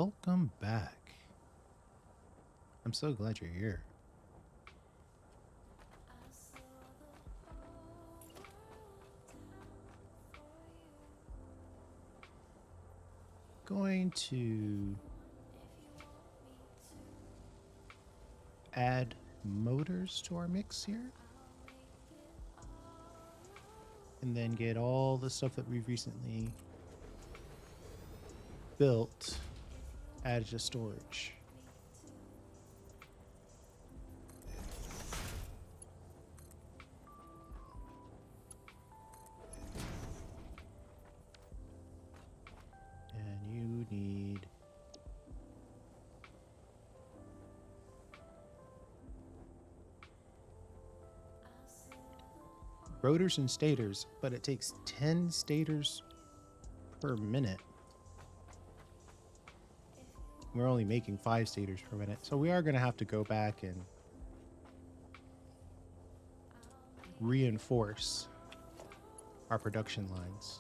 Welcome back. I'm so glad you're here. Going to add motors to our mix here. And then get all the stuff that we've recently built added to storage. And you need rotors and stators, but it takes 10 stators per minute. We're only making 5 stators per minute, so we are going to have to go back and reinforce our production lines.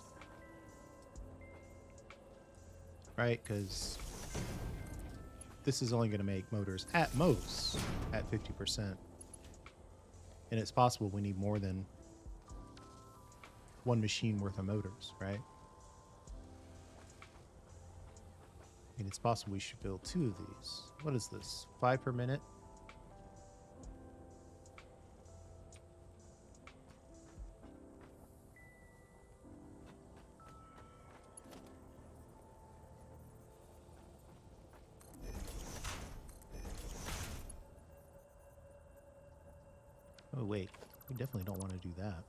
Right? Because this is only going to make motors at most at 50%. And it's possible we need more than one machine worth of motors, right? And it's possible we should build 2 of these. What is this? 5 per minute? Oh wait, we definitely don't want to do that.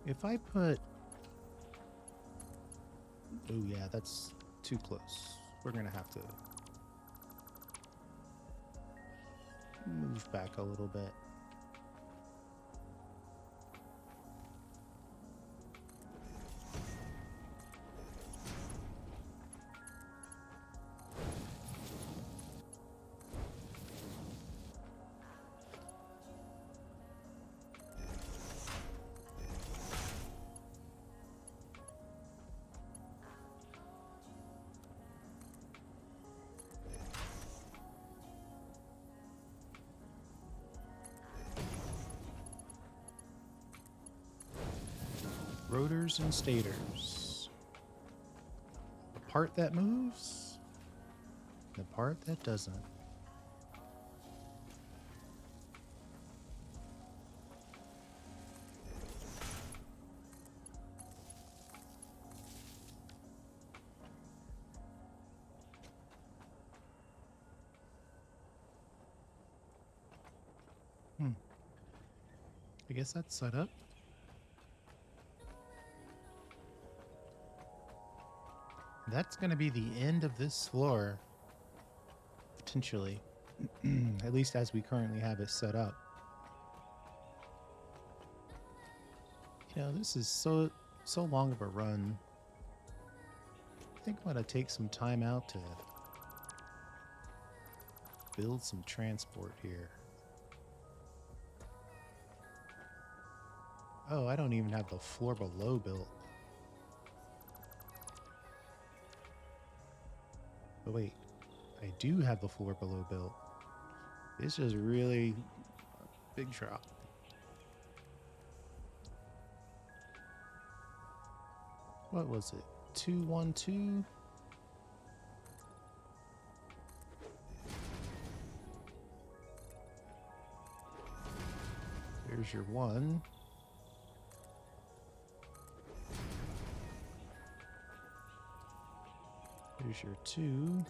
If I put... Oh yeah, that's too close. We're gonna have to move back a little bit. Rotors and stators. The part that moves, the part that doesn't. I guess that's set up. That's going to be the end of this floor, potentially, at least as we currently have it set up. You know, this is so long of a run. I think I'm going to take some time out to build some transport here. Oh, I don't even have the floor below built. But wait, I do have the floor below built. This is really a big drop. What was it? 212? There's your 1. Here's your 2.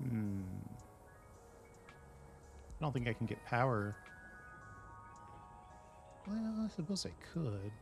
I don't think I can get power. Well, I suppose I could.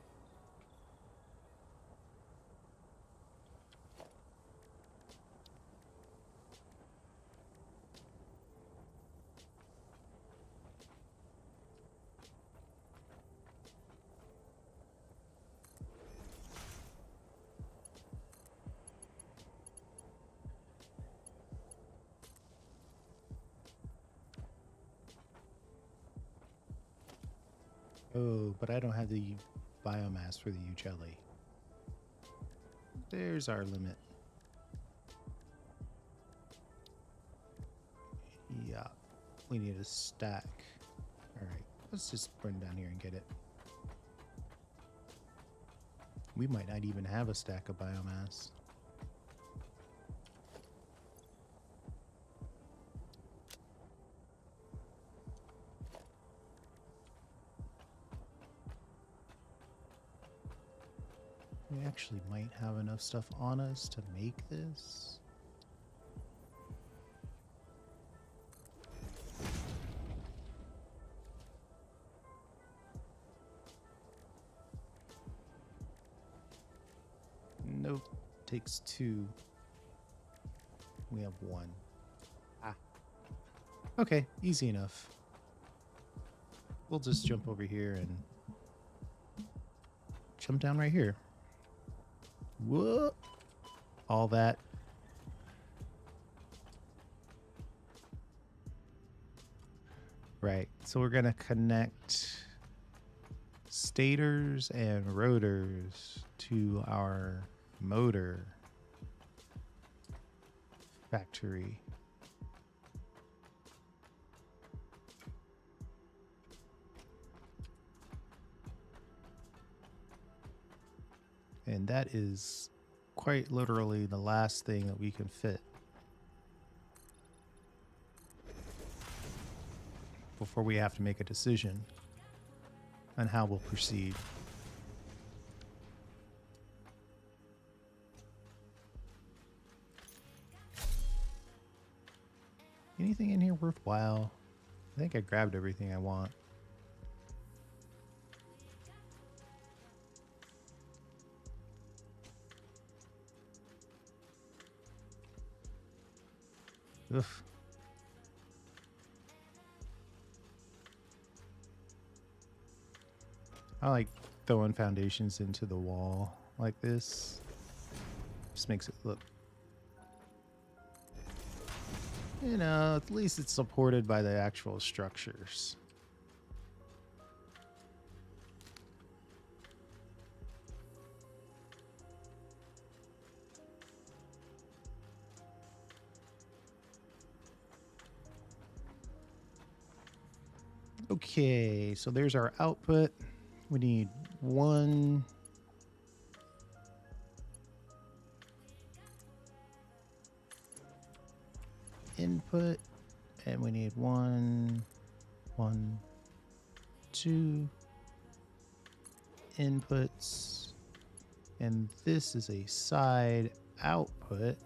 Oh, but I don't have the biomass for the ugelli. There's our limit. Yeah, we need a stack. All right, let's just run down here and get it. We might not even have a stack of biomass. We actually might have enough stuff on us to make this. Nope, takes 2. We have 1. Ah. Okay, easy enough. We'll just jump over here and jump down right here. Whoop! All that. Right, so we're gonna connect stators and rotors to our motor factory. And that is quite literally the last thing that we can fit before we have to make a decision on how we'll proceed. Anything in here worthwhile? I think I grabbed everything I want. Oof. I like throwing foundations into the wall like this. Just makes it look, you know, at least it's supported by the actual structures. Okay, so there's our output. We need 1 input, and we need 1, 2 inputs, and this is a side output,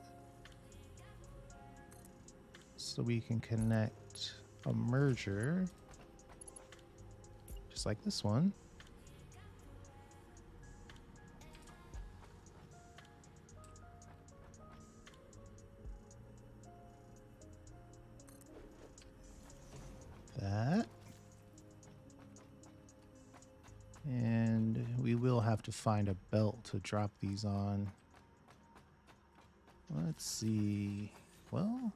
so we can connect a merger just like this one. That. And we will have to find a belt to drop these on. Let's see. Well,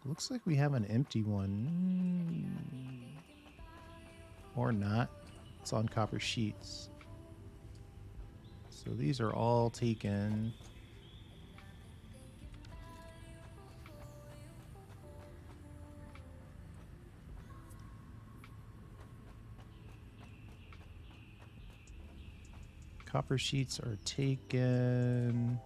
looks like we have an empty one. Or not. It's on copper sheets. So these are all taken. Copper sheets are taken.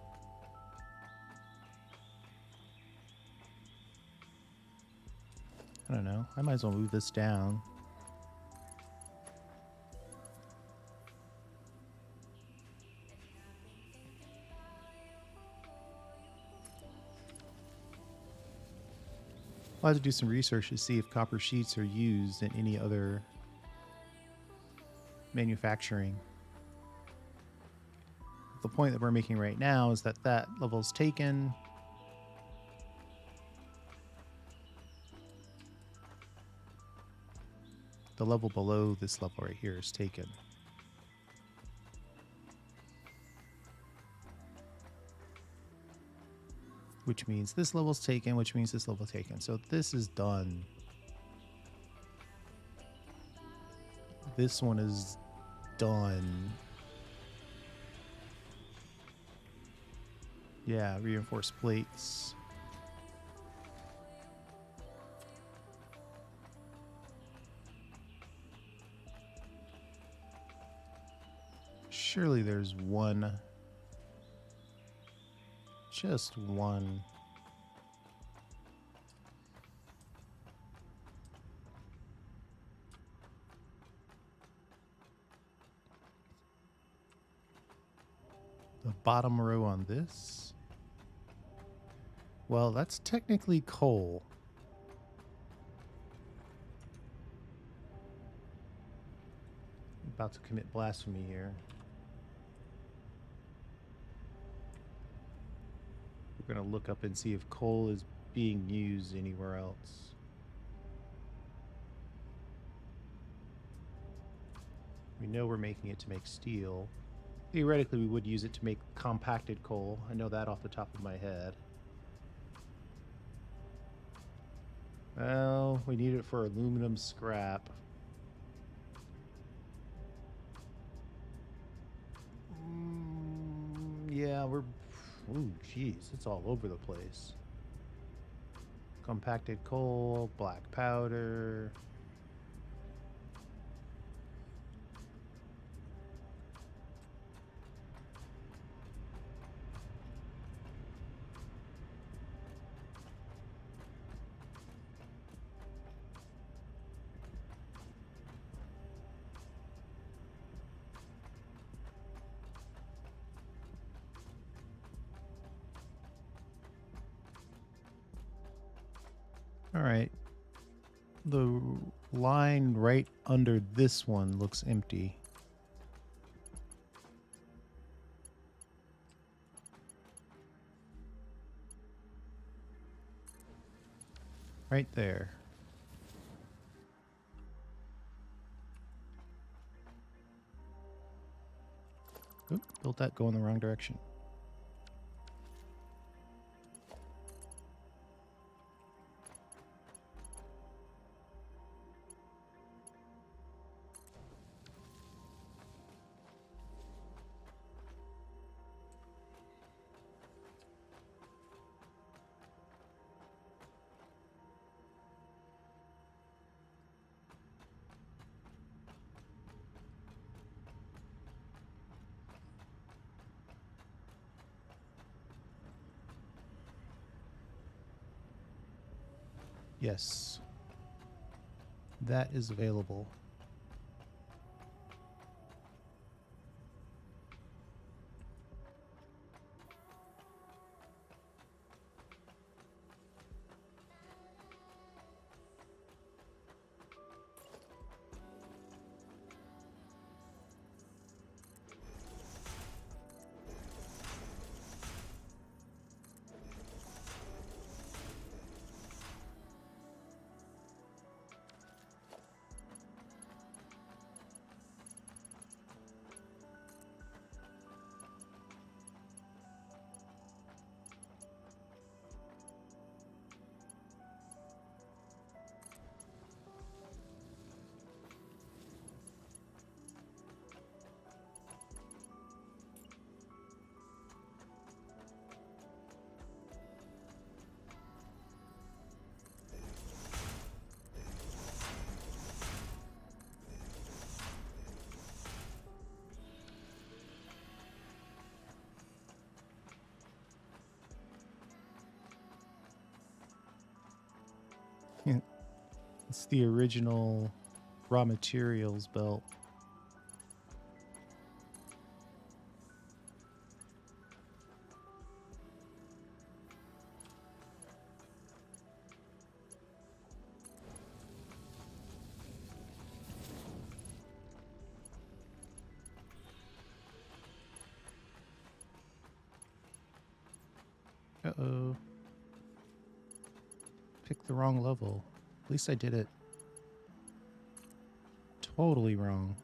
I don't know. I might as well move this down. I'll have to do some research to see if copper sheets are used in any other manufacturing. The point that we're making right now is that that level is taken. The level below this level right here is taken. Which means this level's taken, which means this level's taken. So this is done. This one is done. Yeah, reinforced plates. Surely there's one. Just one. The bottom row on this. Well, that's technically coal. I'm about to commit blasphemy here. We're going to look up and see if coal is being used anywhere else. We know we're making it to make steel. Theoretically, we would use it to make compacted coal. I know that off the top of my head. Well, we need it for aluminum scrap. Yeah, we're... Ooh, jeez, it's all over the place. Compacted coal, black powder... All right. The line right under this one looks empty. Right there. Oop, built that go in the wrong direction. Yes. That is available. It's the original raw materials belt. Uh-oh. Picked the wrong level. At least I did it totally wrong.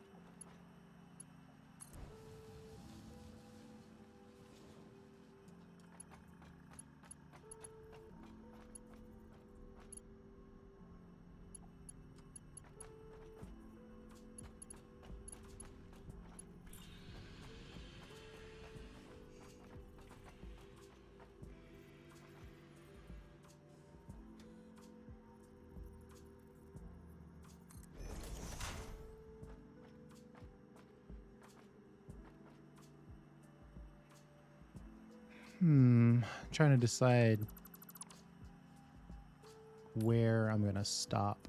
Trying to decide where I'm gonna stop.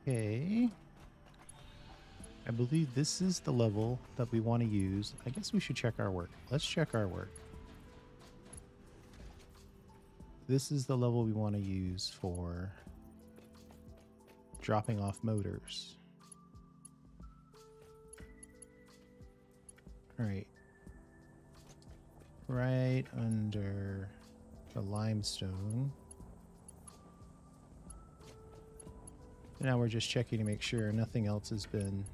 Okay. I believe this is the level that we want to use. I guess we should check our work. Let's check our work. This is the level we want to use for dropping off motors. All right. Right under the limestone. Now we're just checking to make sure nothing else has been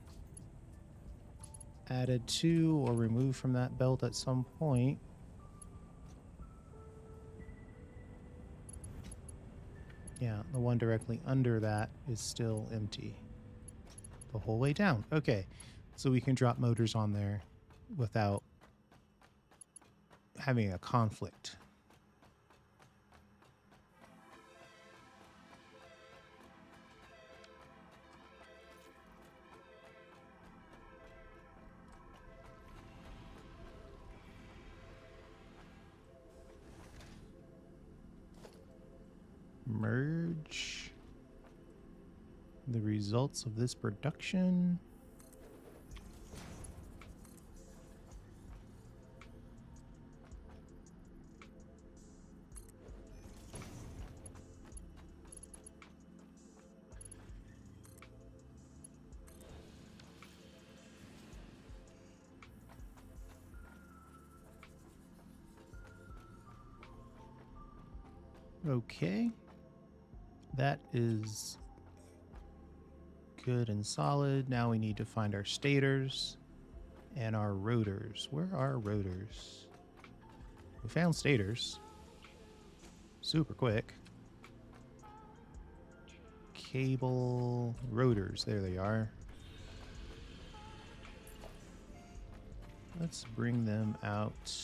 added to or removed from that belt at some point. Yeah, the one directly under that is still empty the whole way down. Okay, so we can drop motors on there without having a conflict. Merge the results of this production. Okay. That is good and solid. Now we need to find our stators and our rotors. Where are rotors? We found stators. Super quick. Cable rotors. There they are. Let's bring them out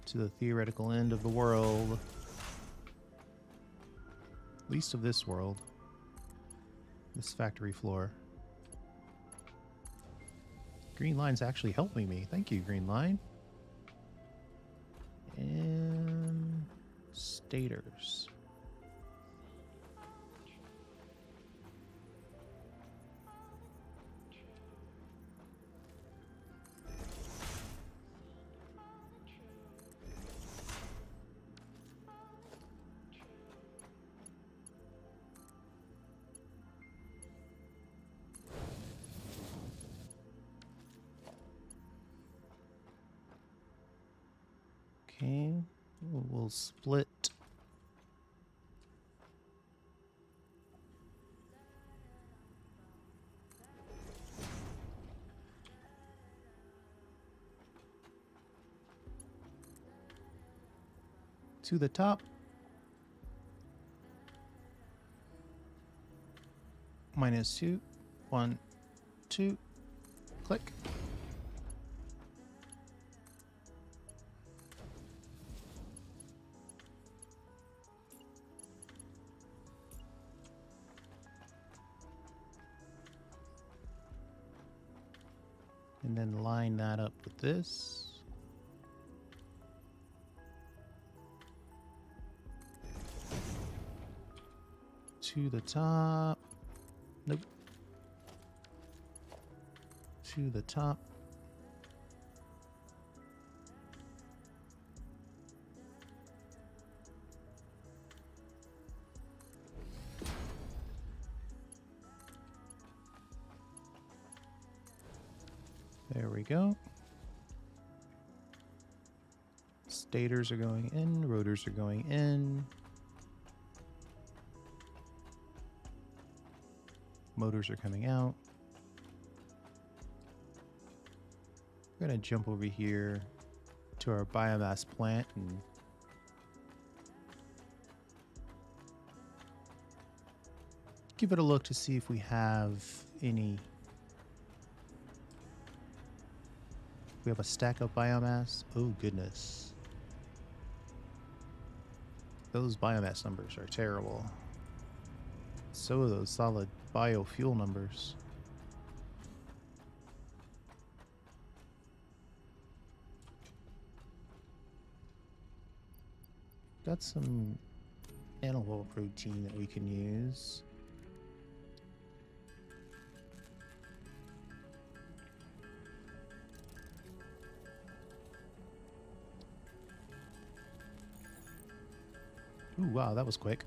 to the theoretical end of the world. Least of this world. This factory floor. Green line's actually helping me. Thank you, green line. And stators. Okay, we'll split to the top. -2, 1, 2, click. And then line that up with the this. To the top. Nope. To the top. There we go. Stators are going in, rotors are going in. Motors are coming out. We're going to jump over here to our biomass plant and give it a look to see if we have any. We have a stack of biomass. Oh, goodness. Those biomass numbers are terrible. So are those solid biofuel numbers. Got some animal protein that we can use. Ooh, wow, that was quick.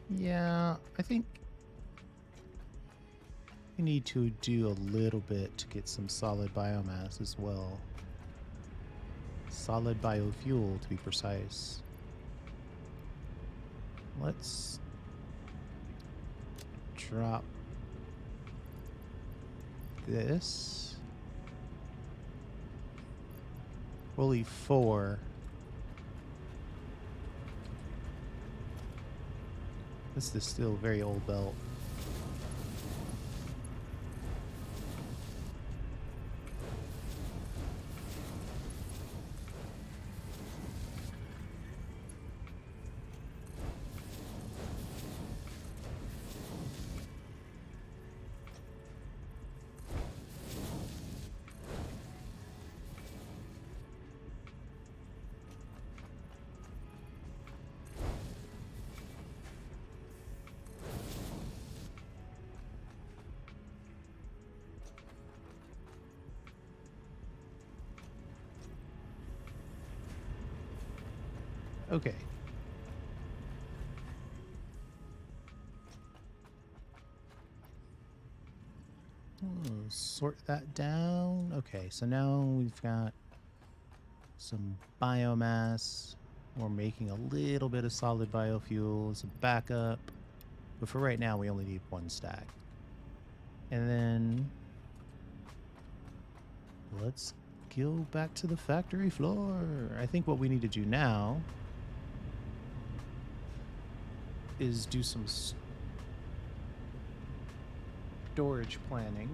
Yeah, I think we need to do a little bit to get some solid biomass as well. Solid biofuel, to be precise. Let's drop this. We'll leave 4. This is still a very old belt. Okay. Sort that down. Okay, so now we've got some biomass. We're making a little bit of solid biofuel as a backup. But for right now, we only need 1 stack. And then let's go back to the factory floor. I think what we need to do now is do some storage planning.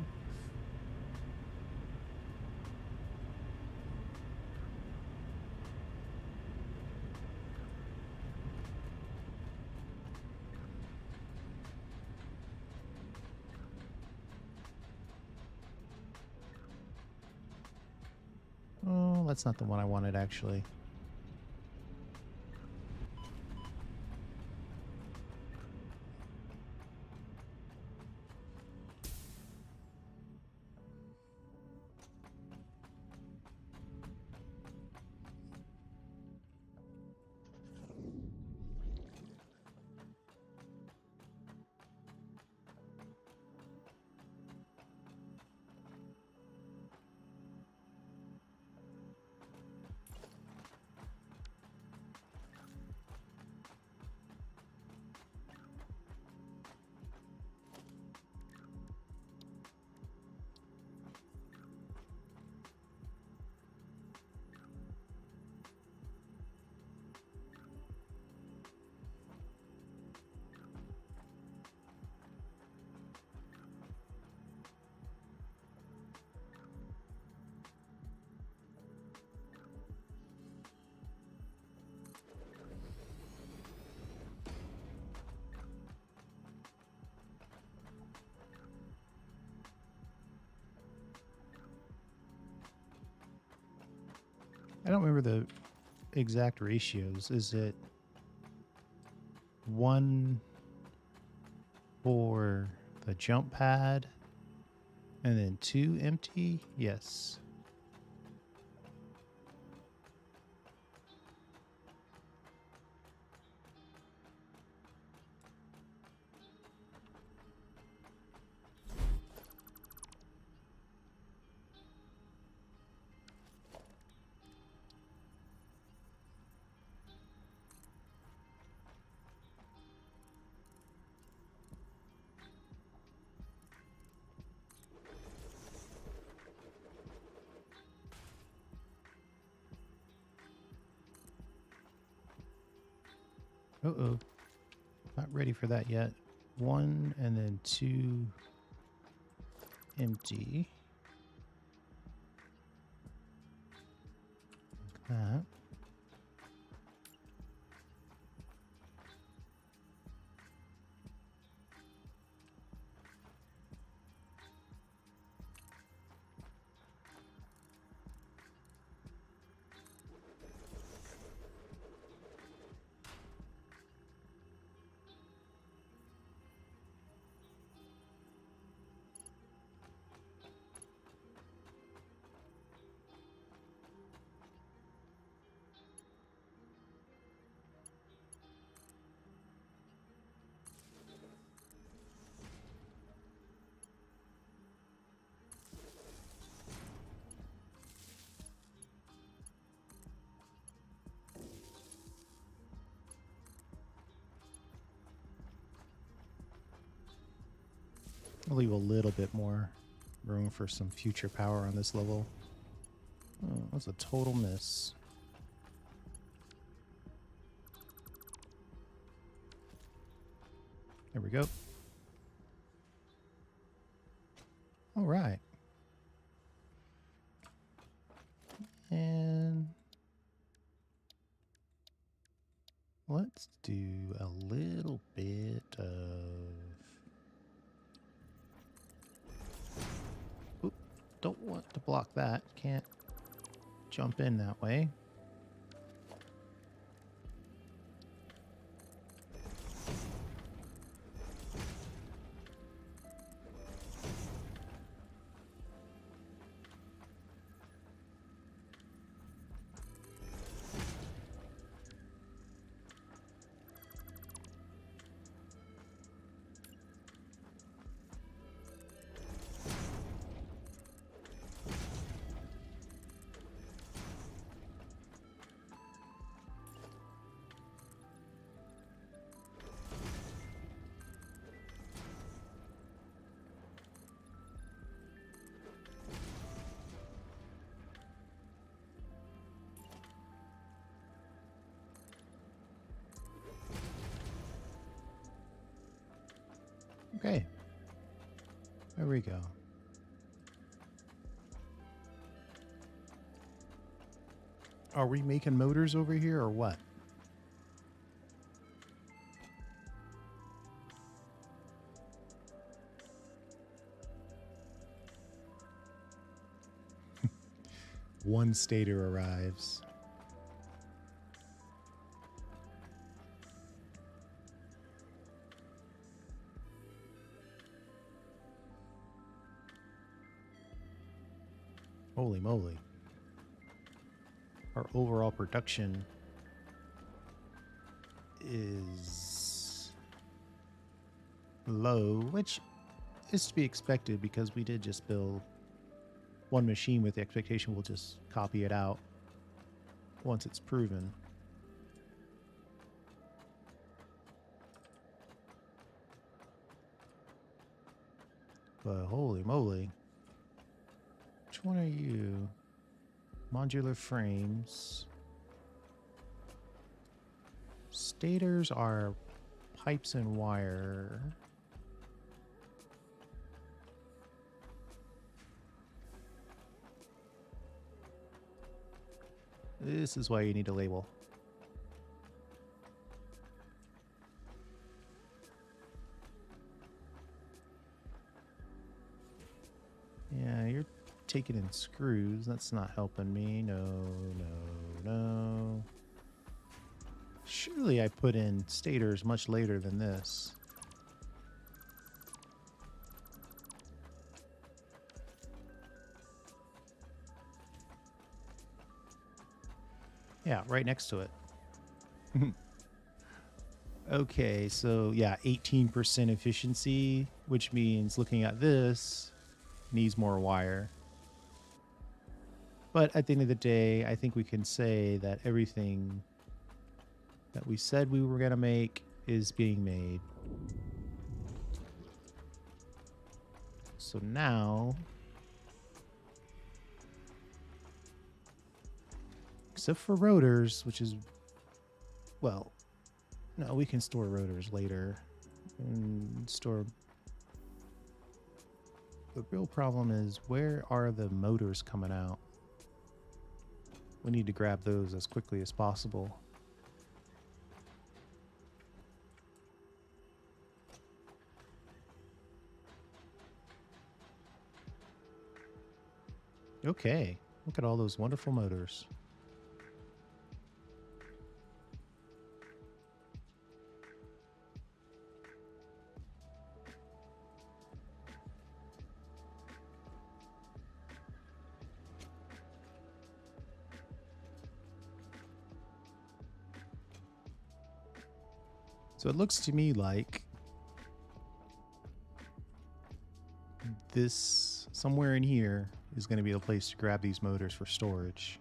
Oh, that's not the one I wanted, actually. I don't remember the exact ratios. Is it 1 for the jump pad and then 2 empty? Yes. Uh-oh. Not ready for that yet. 1 and then 2 empty. Like that. I'll leave a little bit more room for some future power on this level. Oh, that's a total miss. There we go. All right. And let's do a little bit of... Oop, don't want to block that. Can't jump in that way. Okay. There we go. Are we making motors over here or what? One stator arrives. Holy moly. Our overall production is low, which is to be expected because we did just build one machine with the expectation we'll just copy it out once it's proven. But holy moly. Which one are you? Modular frames. Stators are pipes and wire. This is why you need a label. Yeah, you're taking in screws. That's not helping me. No, no, no. Surely I put in stators much later than this. Yeah, right next to it. Okay, so yeah, 18% efficiency, which means looking at this needs more wire. But at the end of the day, I think we can say that everything that we said we were going to make is being made. So now, except for rotors, which is, well, no, we can store rotors later and store. The real problem is, where are the motors coming out? We need to grab those as quickly as possible. Okay, look at all those wonderful motors. So it looks to me like this, somewhere in here, is going to be a place to grab these motors for storage.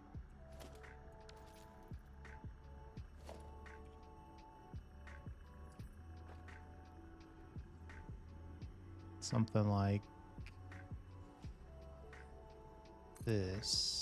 Something like this.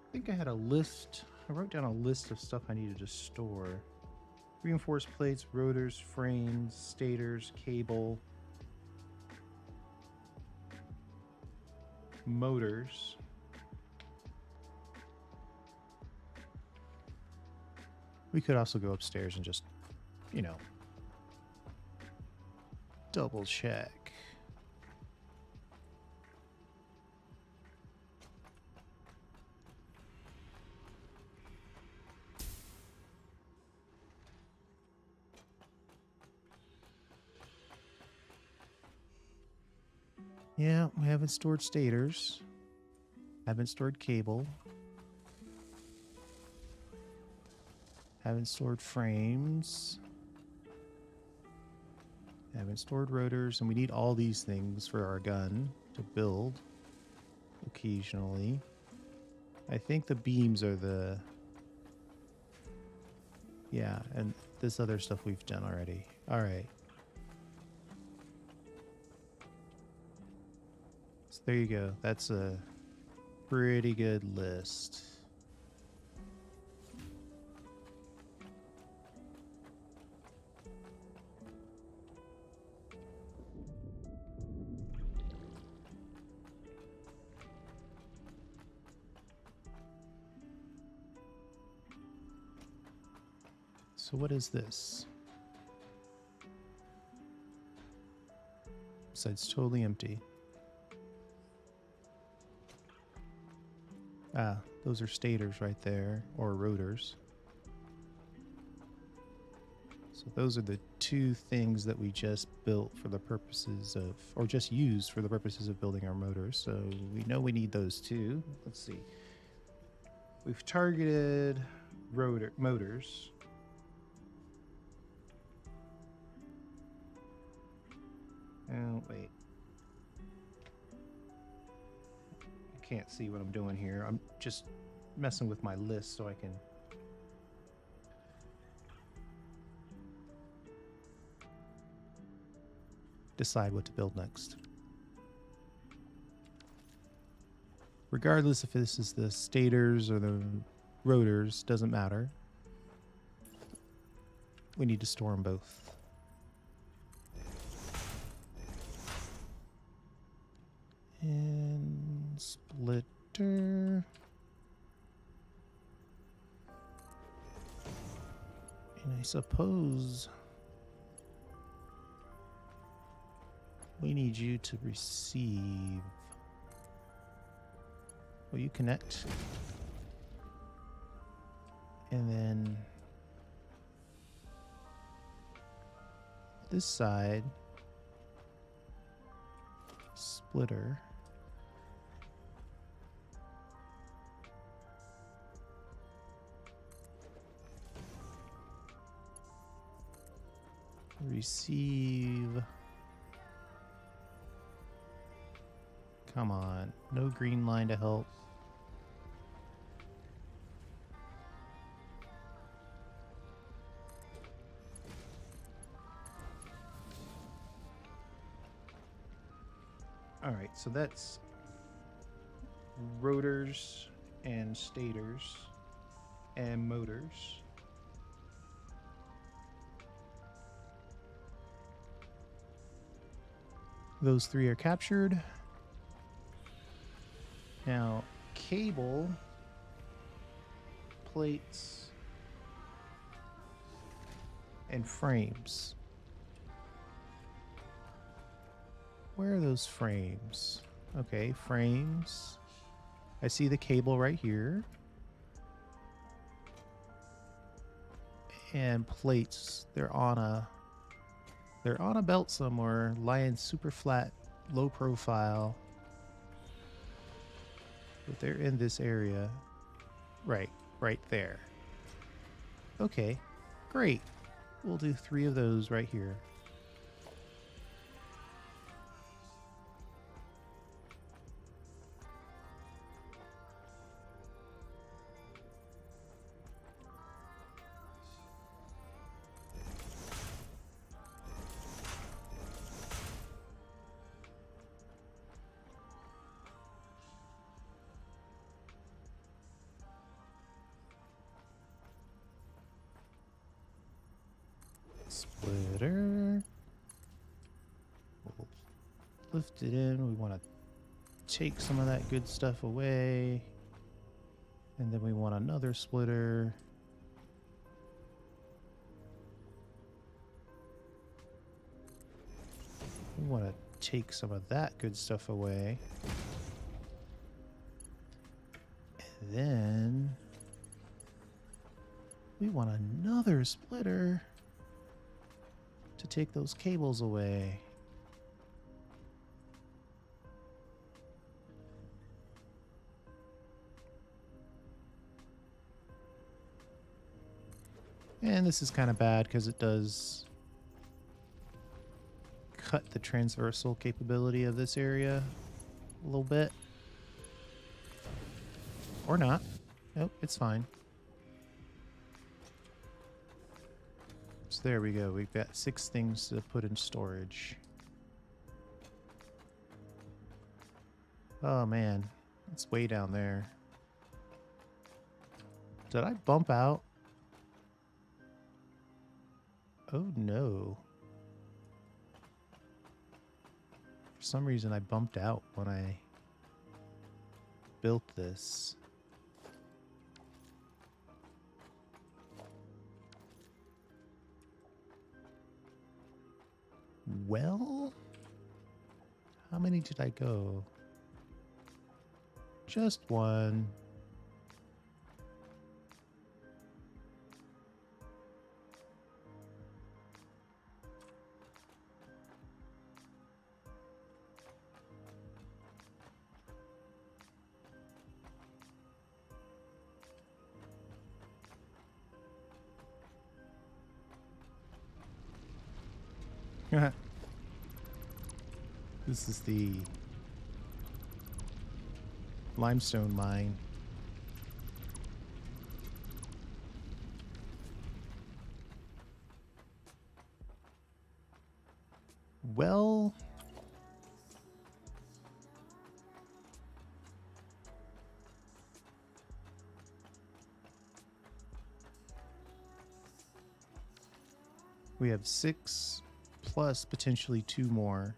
I think I had a list. I wrote down a list of stuff I needed to store. Reinforced plates, rotors, frames, stators, cable, motors. We could also go upstairs and just, you know, double check. Yeah, we haven't stored stators. Haven't stored cable. Haven't stored frames. Haven't stored rotors. And we need all these things for our gun to build occasionally. I think the beams are the... Yeah, and this other stuff we've done already. All right. So there you go. That's a pretty good list. So what is this? So it's totally empty. Ah, those are stators right there, or rotors. So those are the two things that we just built for the purposes of, or just used for the purposes of building our motors. So we know we need those two. Let's see. We've targeted motors. Oh, wait. I can't see what I'm doing here. I'm just messing with my list so I can decide what to build next. Regardless if this is the stators or the rotors, doesn't matter. We need to store them both. And splitter. And I suppose we need you to receive. Will you connect? And then this side, splitter. Receive. Come on, no green line to help. All right, so that's rotors and stators and motors. Those three are captured. Now, cable, plates, and frames. Where are those frames? Okay, frames. I see the cable right here. And plates, they're on a belt somewhere, lying super flat, low profile. But they're in this area. Right there. Okay, great. We'll do 3 of those right here. Splitter. We'll lift it in. We want to take some of that good stuff away. And then we want another splitter. We want to take some of that good stuff away. And then we want another splitter to take those cables away. And this is kind of bad because it does cut the transversal capability of this area a little bit. Or not. Nope, it's fine. So there we go. We've got 6 things to put in storage. Oh man, it's way down there. Did I bump out? Oh no. For some reason I bumped out when I built this. Well, how many did I go? Just 1. This is the limestone mine. Well, we have 6 plus potentially 2 more.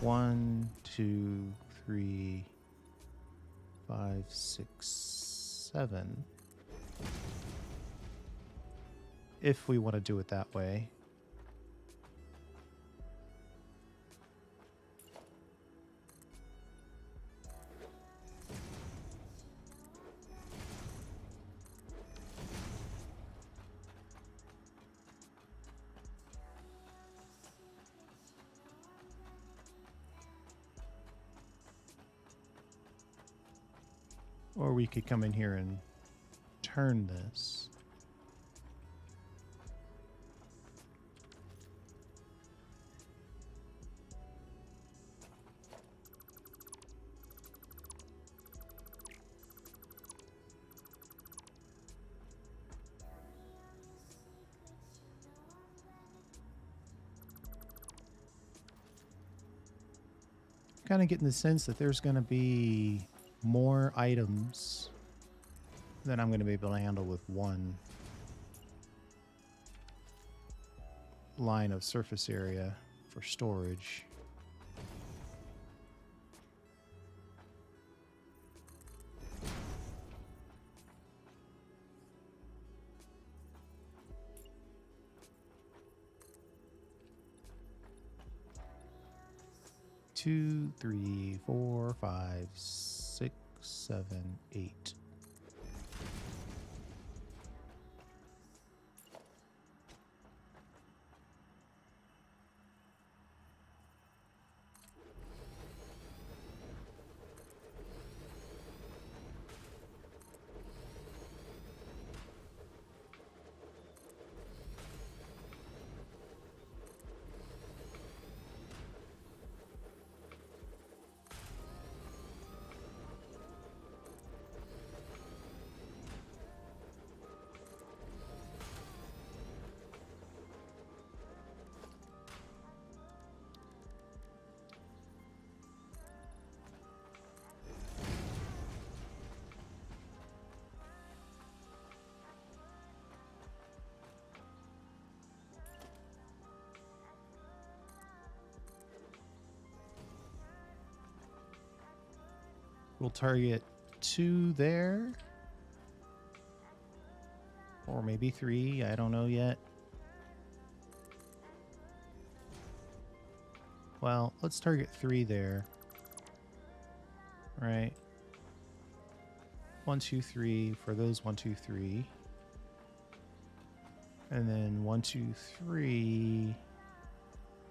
1, 2, 3, 5, 6, 7. If we want to do it that way. Or we could come in here and turn this. Kind of getting the sense that there's going to be more items than I'm going to be able to handle with one line of surface area for storage. Two, 3, 4, 5, 6, 7, 8. We'll target 2 there. Or maybe 3. I don't know yet. Well, let's target 3 there. Right. 1, 2, 3 for those 1, 2, 3. And then 1, 2, 3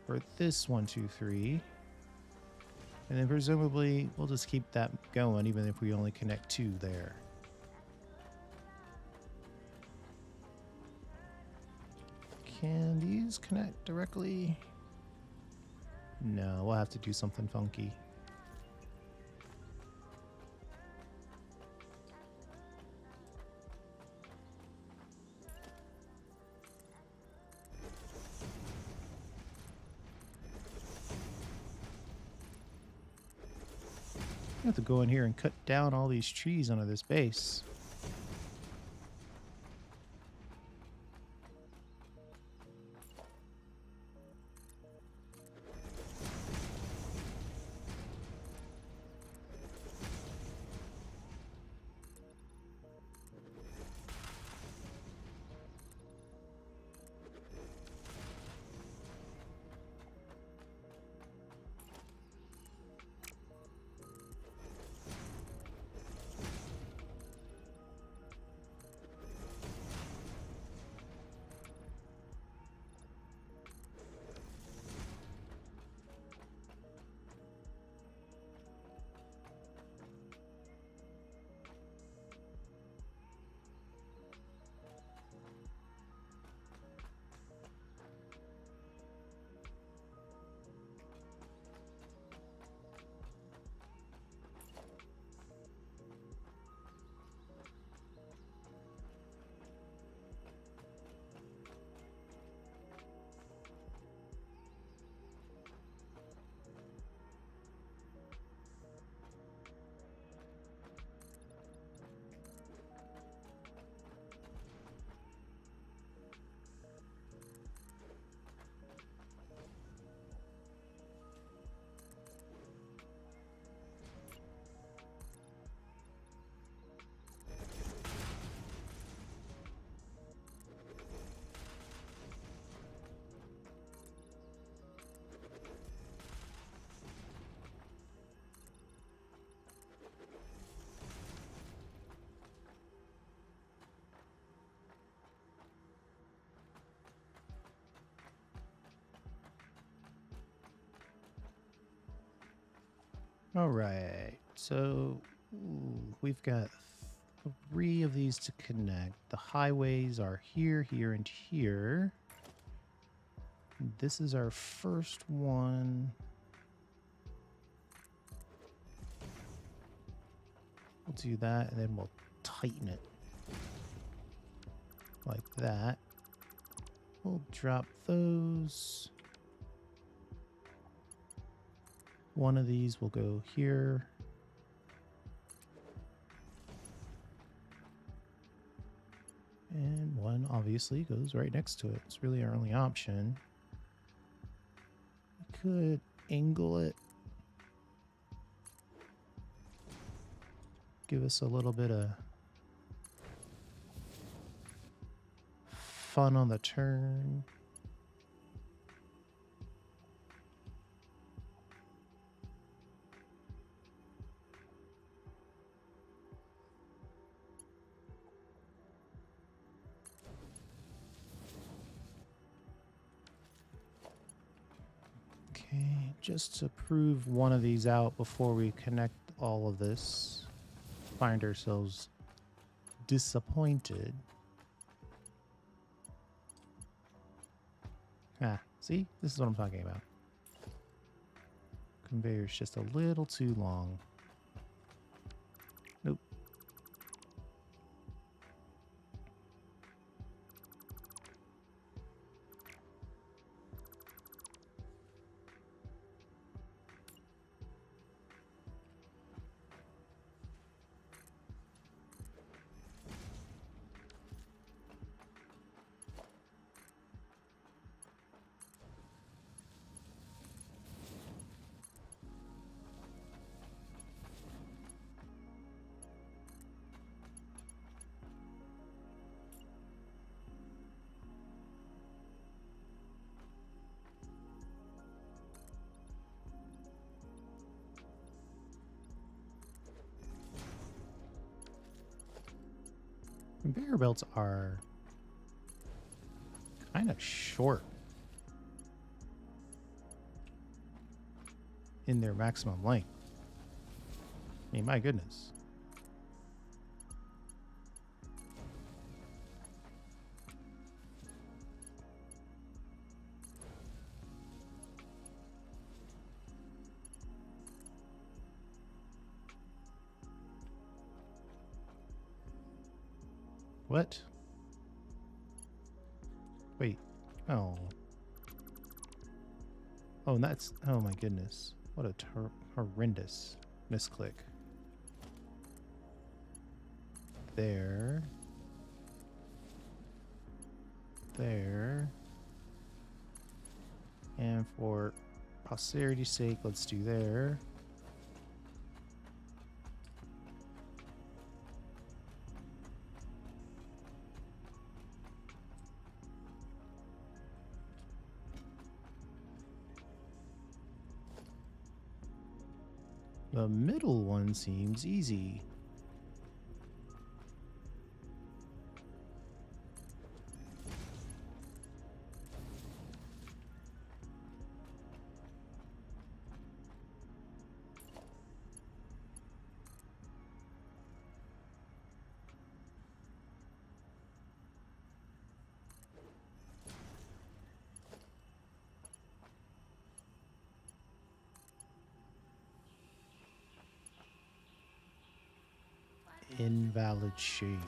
for this 1, 2, 3. And then presumably we'll just keep that going even if we only connect 2 there. Can these connect directly? No, we'll have to do something funky. I have to go in here and cut down all these trees under this base. All right. So we've got 3 of these to connect. The highways are here, here, and here. This is our first one. We'll do that, and then we'll tighten it like that. We'll drop those. One of these will go here. And one obviously goes right next to it. It's really our only option. We could angle it. Give us a little bit of fun on the turn. Okay, just to prove one of these out before we connect all of this, find ourselves disappointed. Ah, see? This is what I'm talking about. Conveyor's just a little too long. Nope. Conveyor belts are kind of short in their maximum length. I mean, my goodness. What? Wait. Oh. Oh, and that's... Oh my goodness. What a horrendous misclick. There. There. And for posterity's sake, let's do there. The middle one seems easy. Invalid shape.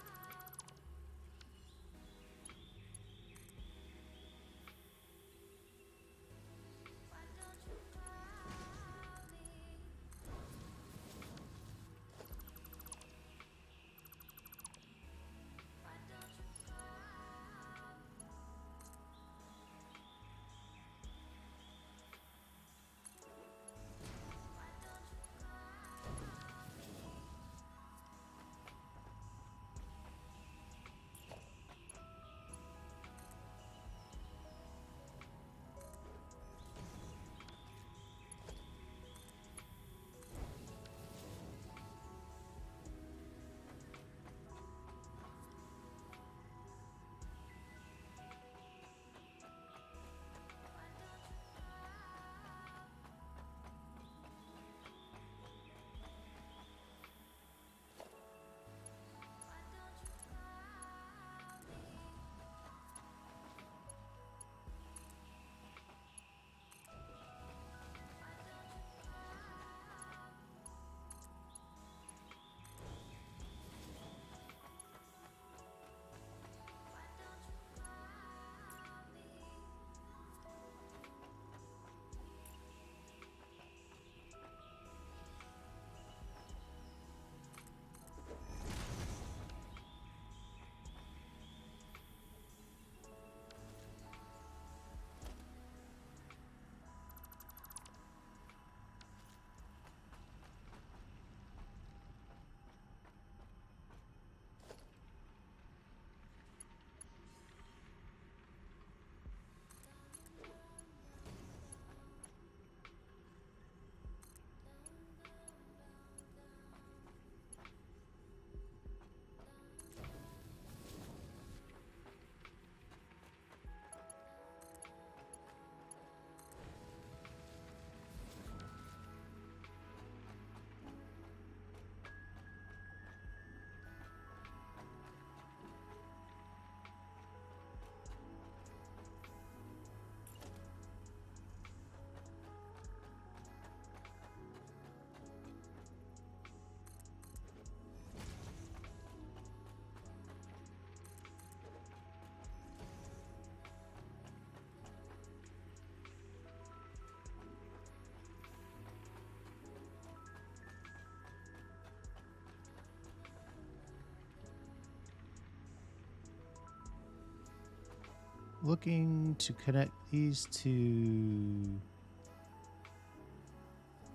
looking to connect these to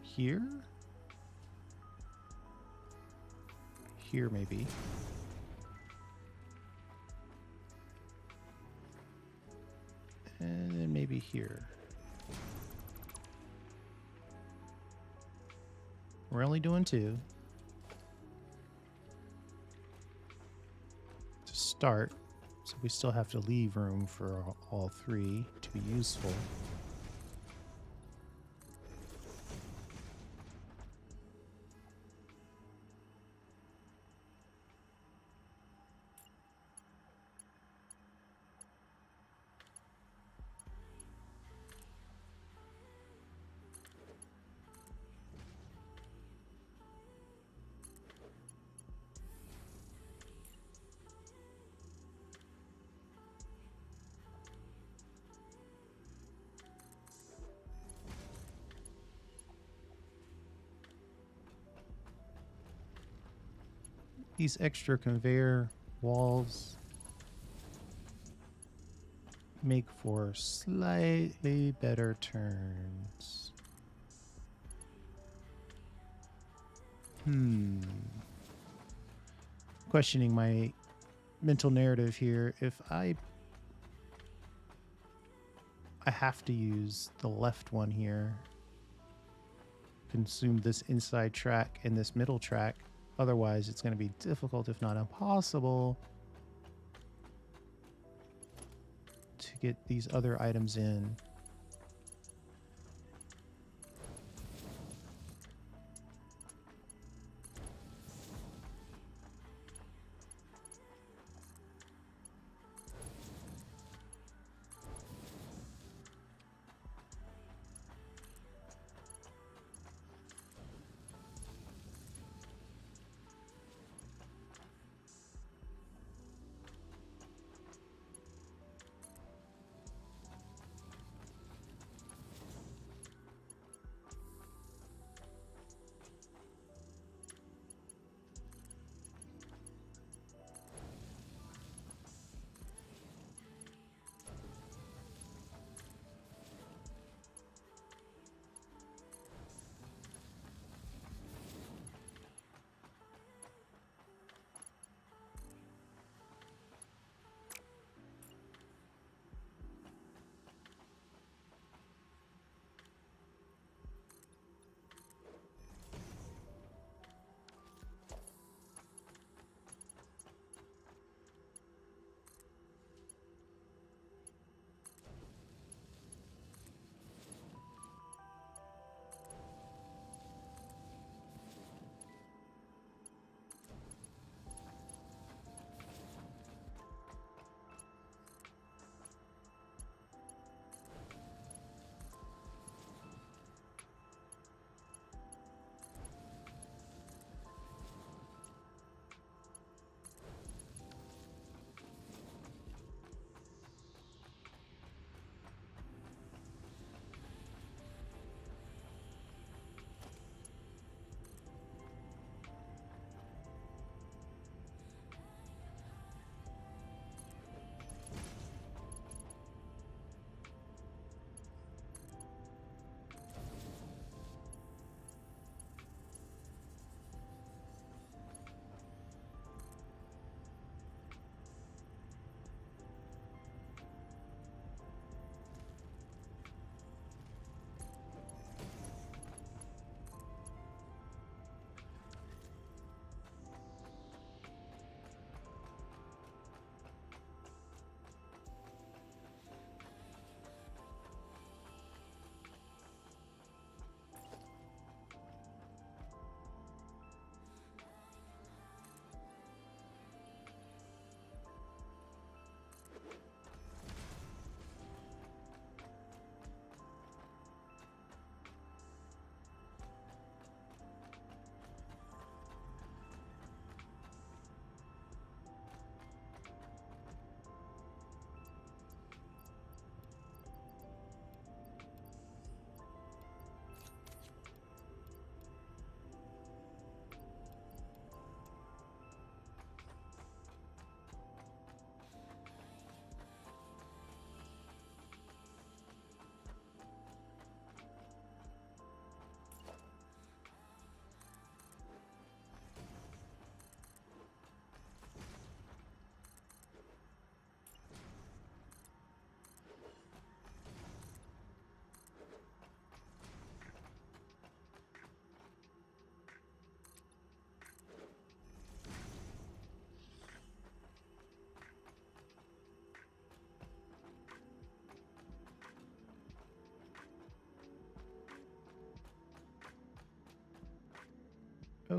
here? Here, maybe. And then maybe here. We're only doing 2. To start. So we still have to leave room for all 3 to be useful. These extra conveyor walls make for slightly better turns. Questioning my mental narrative here. If I have to use the left one here, consume this inside track and this middle track. Otherwise, it's going to be difficult, if not impossible, to get these other items in.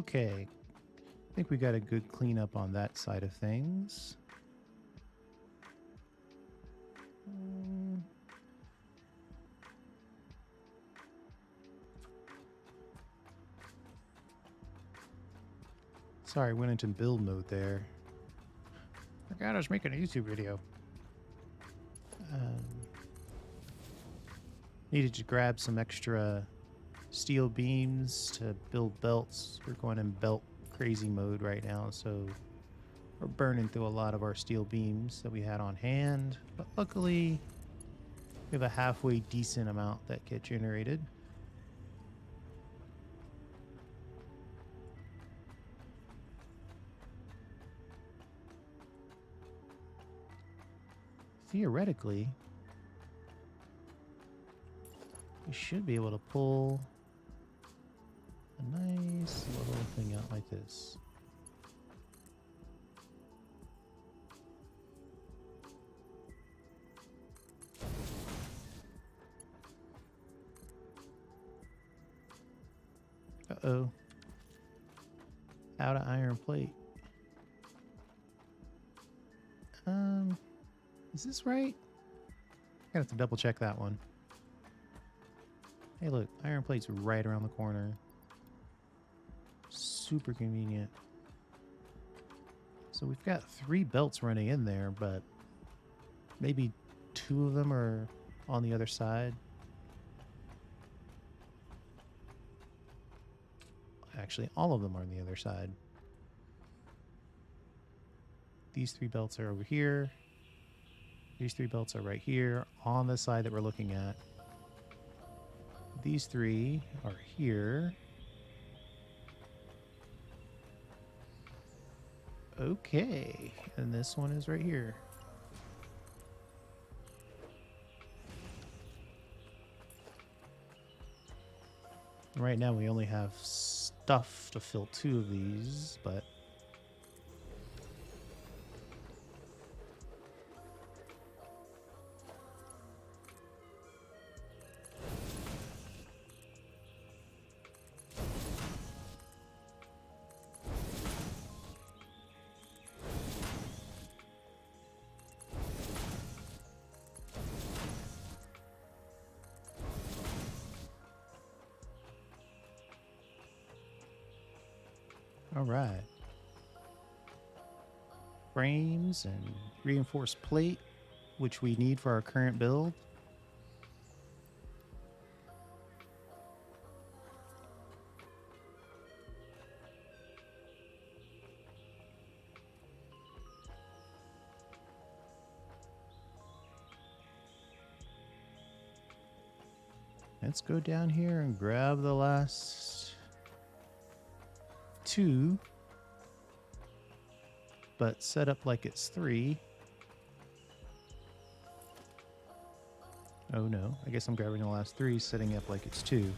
Okay. I think we got a good cleanup on that side of things. Sorry, I went into build mode there. Forgot I was making a YouTube video. Needed to grab some extra steel beams to build belts. We're going in belt crazy mode right now, so we're burning through a lot of our steel beams that we had on hand. But luckily, we have a halfway decent amount that get generated. Theoretically, we should be able to pull a nice little thing out like this. Uh-oh. Out of iron plate. Is this right? I'm gonna have to double check that one. Hey look, iron plate's right around the corner. Super convenient. So we've got 3 belts running in there, but maybe 2 of them are on the other side. Actually, all of them are on the other side. These 3 belts are over here. These 3 belts are right here on the side that we're looking at. These 3 are here. Okay, and this one is right here. Right now we only have stuff to fill 2 of these, but all right. Frames and reinforced plate, which we need for our current build. Let's go down here and grab the last 2, but set up like it's 3. Oh no, I guess I'm grabbing the last 3, setting up like it's 2.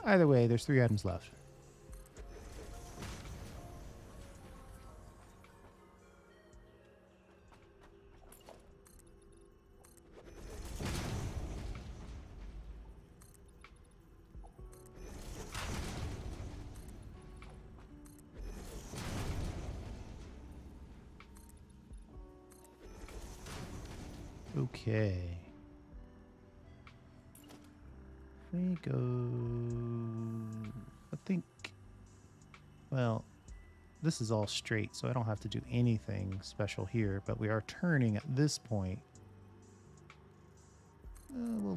Either way, there's 3 items left. Okay. We go... I think... Well, this is all straight, so I don't have to do anything special here, but we are turning at this point. We'll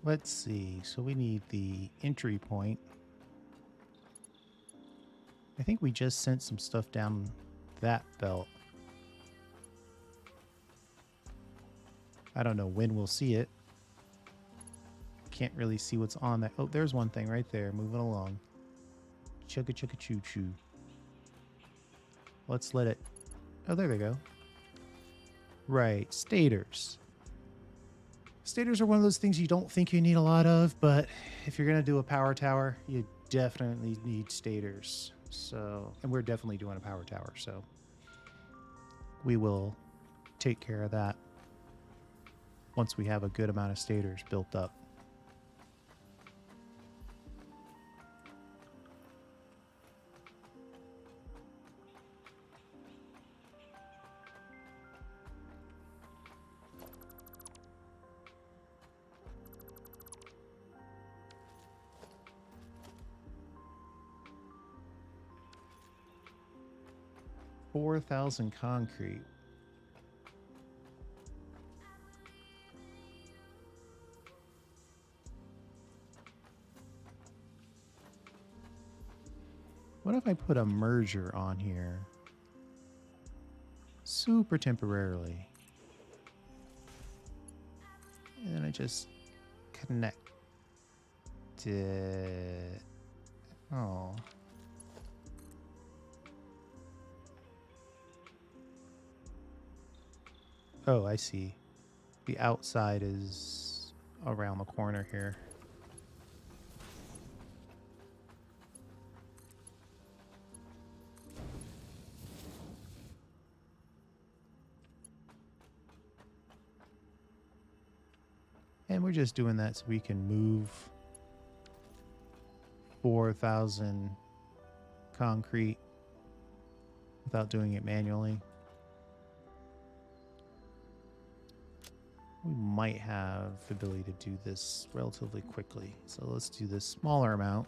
Let's see. So we need the entry point. I think we just sent some stuff down that belt. I don't know when we'll see it. Can't really see what's on that. Oh, there's one thing right there. Moving along. Chugga chugga choo choo. Let's let it. Oh, there they go. Right. Stators. Stators are one of those things you don't think you need a lot of, but if you're going to do a power tower, you definitely need stators. So, and we're definitely doing a power tower, so we will take care of that once we have a good amount of stators built up. $4,000 concrete. What if I put a merger on here? Super temporarily. And then I just connect it. Oh. Oh, I see. The outside is around the corner here. And we're just doing that so we can move 4,000 concrete without doing it manually. We might have the ability to do this relatively quickly. So let's do this smaller amount.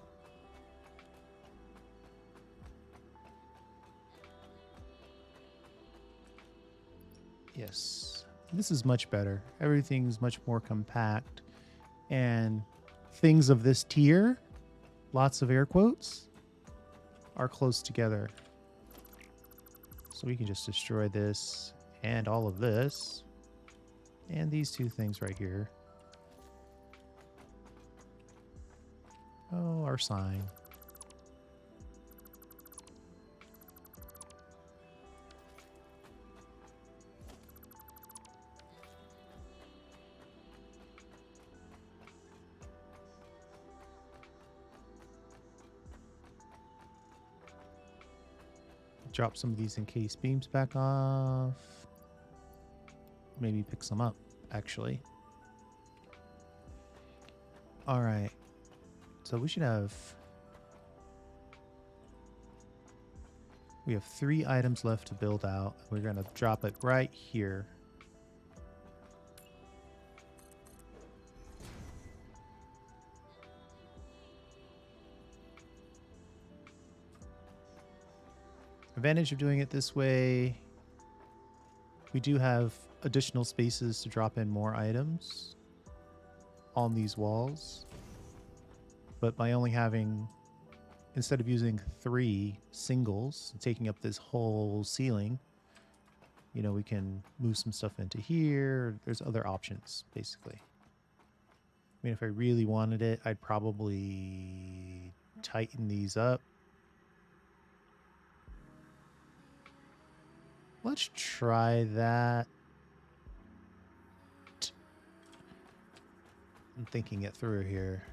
Yes, this is much better. Everything's much more compact, and things of this tier, lots of air quotes, are close together. So we can just destroy this and all of this and these two things right here. Oh, our sign. Drop some of these encased beams back off. Maybe pick some up, actually. All right. So we should have... We have 3 items left to build out. We're going to drop it right here. Advantage of doing it this way, we do have additional spaces to drop in more items on these walls. But by only having, instead of using 3 singles, taking up this whole ceiling, you know, we can move some stuff into here. There's other options, basically. I mean, if I really wanted it, I'd probably tighten these up. Let's try that. I'm thinking it through here.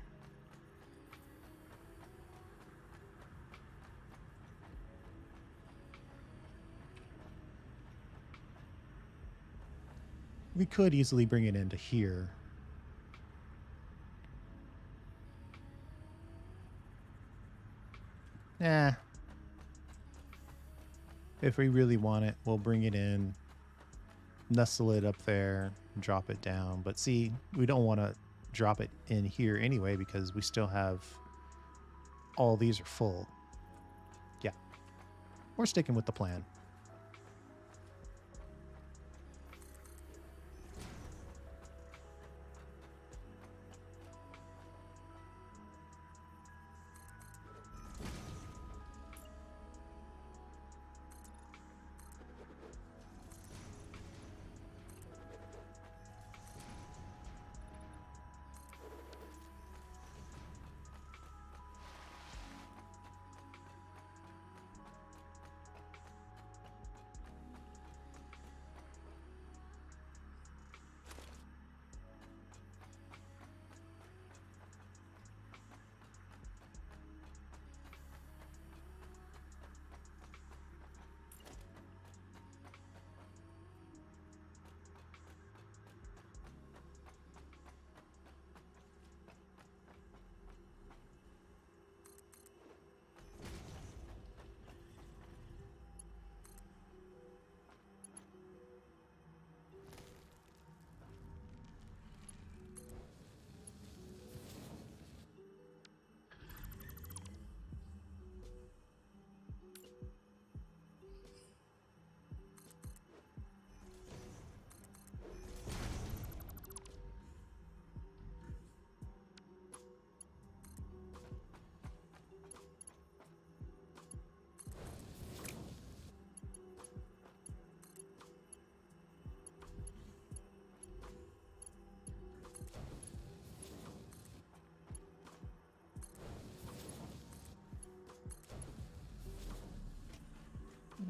We could easily bring it into here. Nah. If we really want it, we'll bring it in, nestle it up there, drop it down. But see, we don't want to drop it in here anyway because we still have all these are full. Yeah. We're sticking with the plan.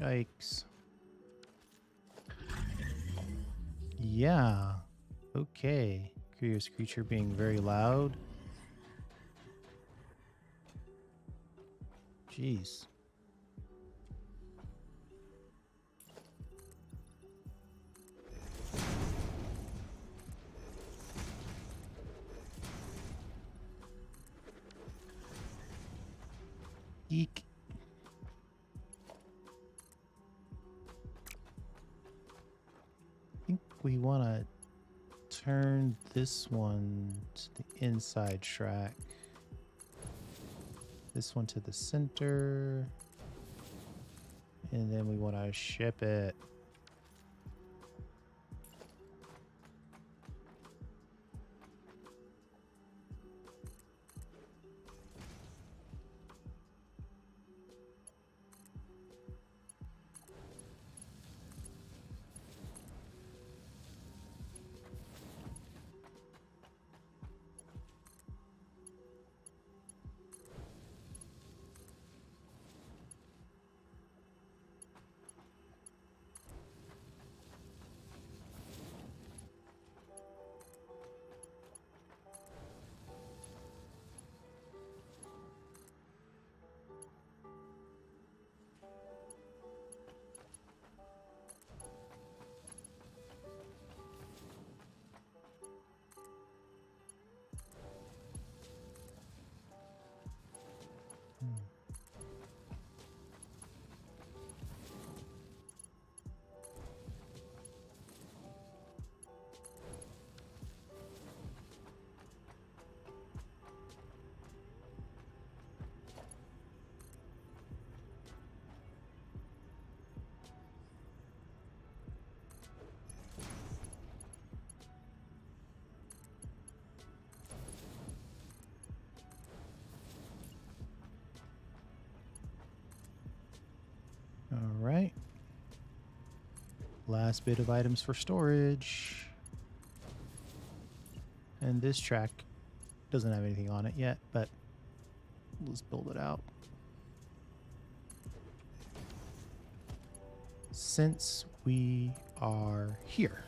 Yikes. Yeah. Okay. Curious creature being very loud. Jeez. Eek. I think we want to turn this one to the inside track. This one to the center. And then we want to ship it. All right. Last bit of items for storage. And this track doesn't have anything on it yet, but let's build it out. Since we are here,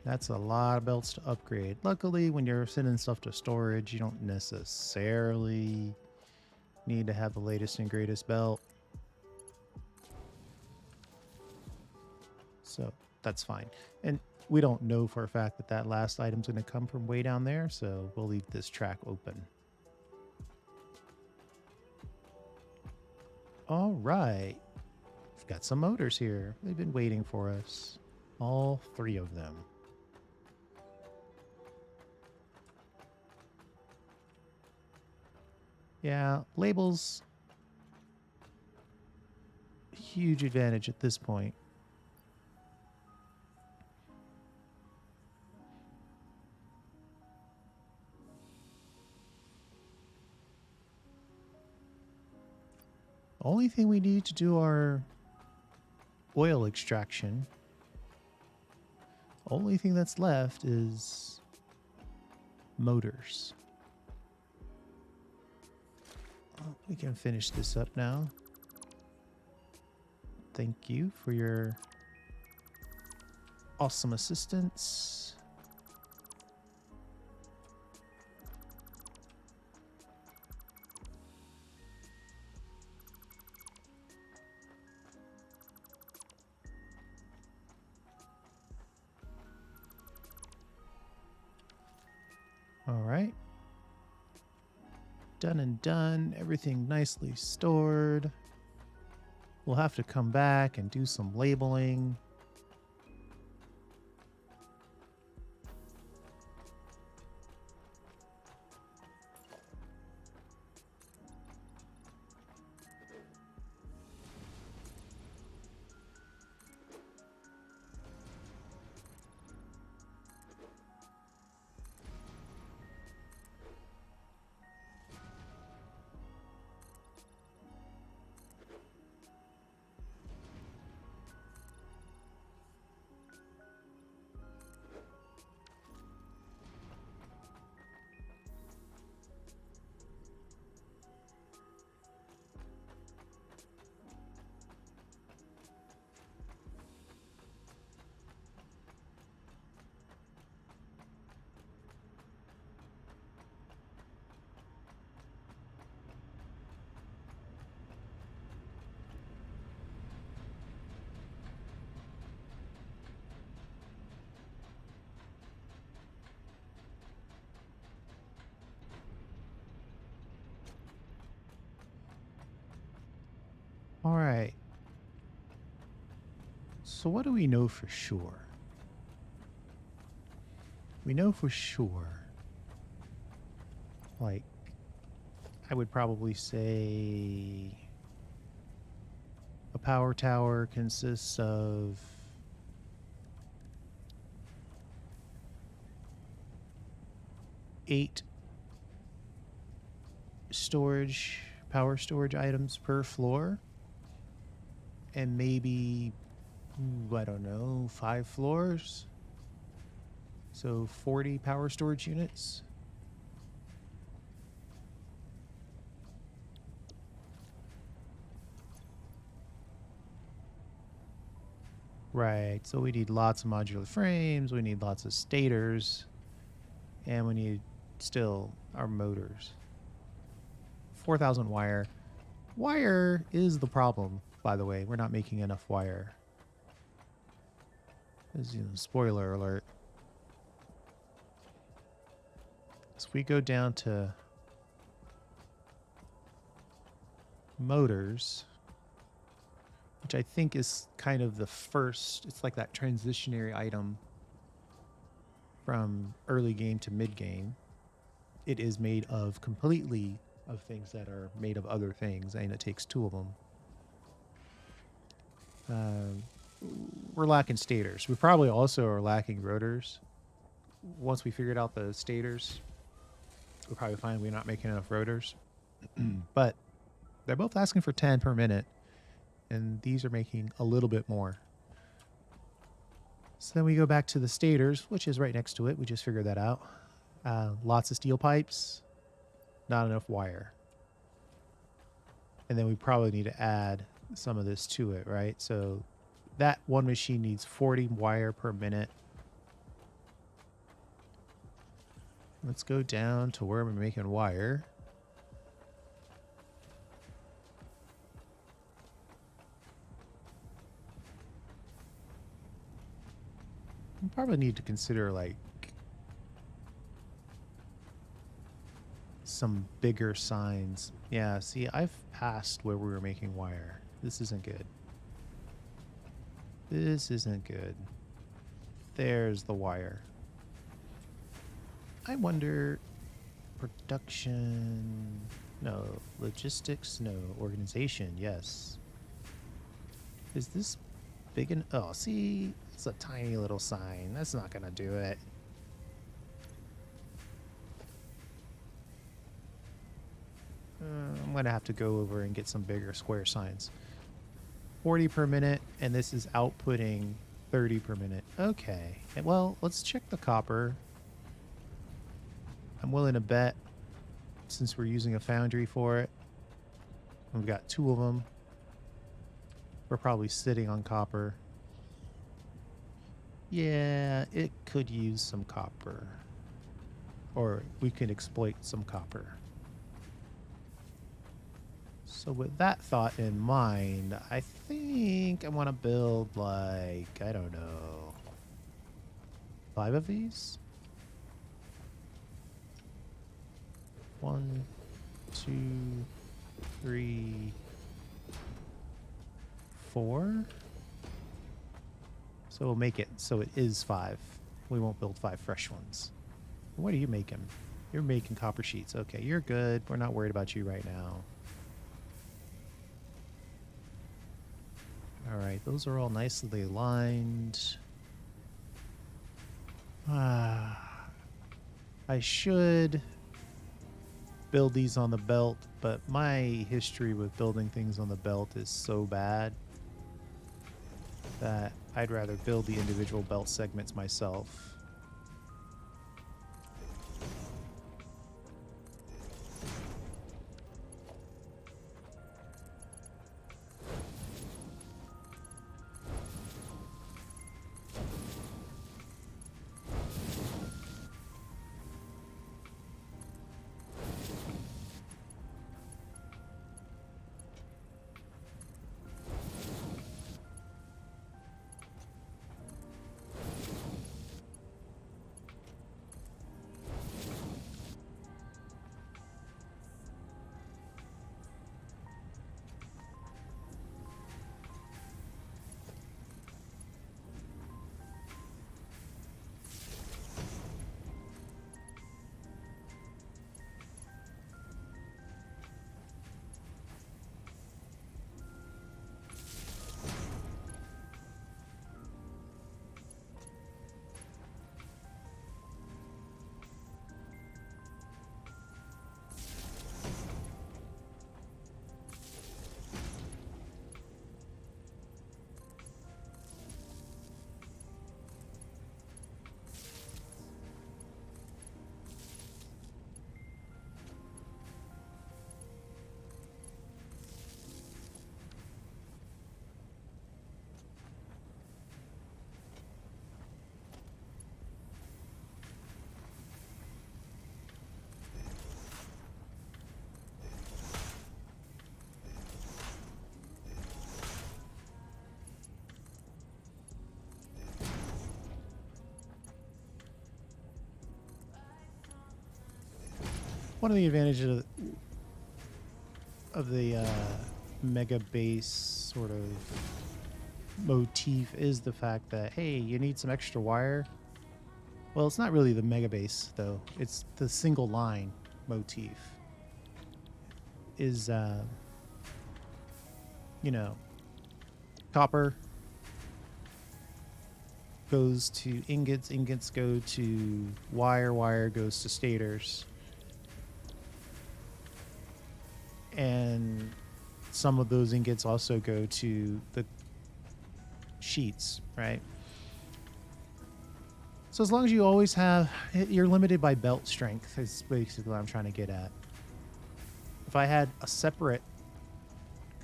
that's a lot of belts to upgrade. Luckily, when you're sending stuff to storage, you don't necessarily need to have the latest and greatest belt. So that's fine. And we don't know for a fact that that last item's going to come from way down there, so we'll leave this track open. All right. We've got some motors here. They've been waiting for us. All 3 of them. Yeah, labels, huge advantage at this point. Only thing we need to do our oil extraction. Only thing that's left is motors. Oh, we can finish this up now. Thank you for your awesome assistance. All right. Done and done. Everything nicely stored. We'll have to come back and do some labeling. All right. So what do we know for sure? We know for sure, like, I would probably say a power tower consists of 8 power storage items per floor, and maybe, I don't know, 5 floors. So 40 power storage units. Right, so we need lots of modular frames, we need lots of stators, and we need still our motors. 4,000 wire. Wire is the problem, by the way. We're not making enough wire. As you know, spoiler alert. So we go down to motors, which I think is kind of the first, it's like that transitionary item from early game to mid game. It is made of completely of things that are made of other things, and it takes 2 of them. We're lacking stators. We probably also are lacking rotors. Once we figured out the stators, we'll probably find we're not making enough rotors. But they're both asking for 10 per minute, and these are making a little bit more. So then we go back to the stators, which is right next to it. We just figured that out. Lots of steel pipes, not enough wire. And then we probably need to add some of this to it, right? So that one machine needs 40 wire per minute. Let's go down to where we're making wire. We probably need to consider like some bigger signs. Yeah, see, I've passed where we were making wire. This isn't good. This isn't good. There's the wire. I wonder, production, no, logistics, no, organization, yes. Is this big enough? Oh, see, it's a tiny little sign. That's not gonna do it. I'm gonna have to go over and get some bigger square signs. 40 per minute, and this is outputting 30 per minute. Okay, well, let's check the copper. I'm willing to bet, since we're using a foundry for it, we've got 2 of them, we're probably sitting on copper. Yeah, it could use some copper. Or we could exploit some copper. So with that thought in mind, I think I want to build like, I don't know, 5 of these? 1, 2, 3, 4. So we'll make it so it is 5. We won't build 5 fresh ones. What are you making? You're making copper sheets. Okay, you're good. We're not worried about you right now. All right, those are all nicely aligned. I should build these on the belt, but my history with building things on the belt is so bad that I'd rather build the individual belt segments myself. one of the advantages of the mega base sort of motif is the fact that, hey, you need some extra wire. Well, it's not really the mega base though. It's the single line motif is, you know, copper goes to ingots, ingots go to wire, wire goes to stators. And some of those ingots also go to the sheets, right? So as long as you always have, you're limited by belt strength is basically what I'm trying to get at. If I had a separate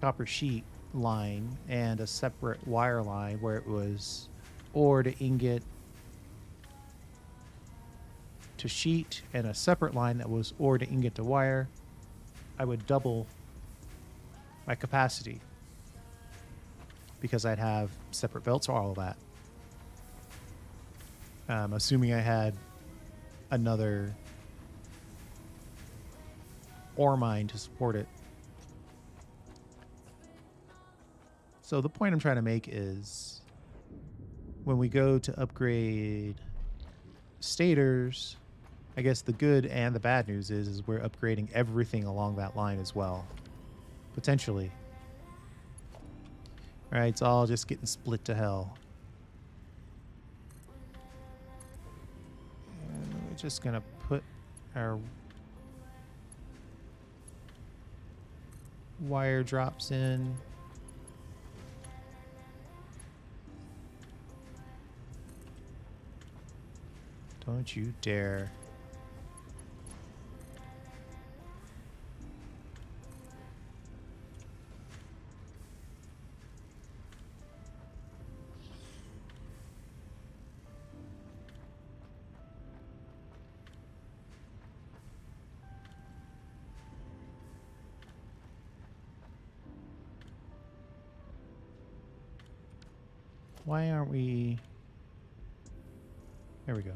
copper sheet line and a separate wire line where it was ore to ingot to sheet and a separate line that was ore to ingot to wire, I would double my capacity because I'd have separate belts for all of that. Assuming I had another ore mine to support it. So the point I'm trying to make is when we go to upgrade stators, I guess the good and the bad news is we're upgrading everything along that line as well. Potentially. All right, it's all just getting split to hell. And we're just going to put our wire drops in. Don't you dare. Why aren't we... There we go.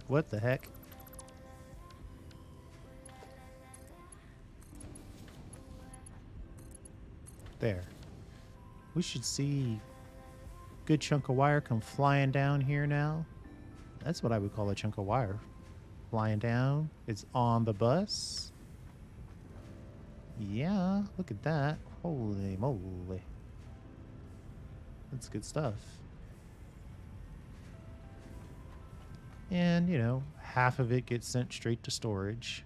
What the heck? There. We should see a good chunk of wire come flying down here now. That's what I would call a chunk of wire. Flying down. It's on the bus. Yeah, look at that. Holy moly. That's good stuff. And, you know, half of it gets sent straight to storage.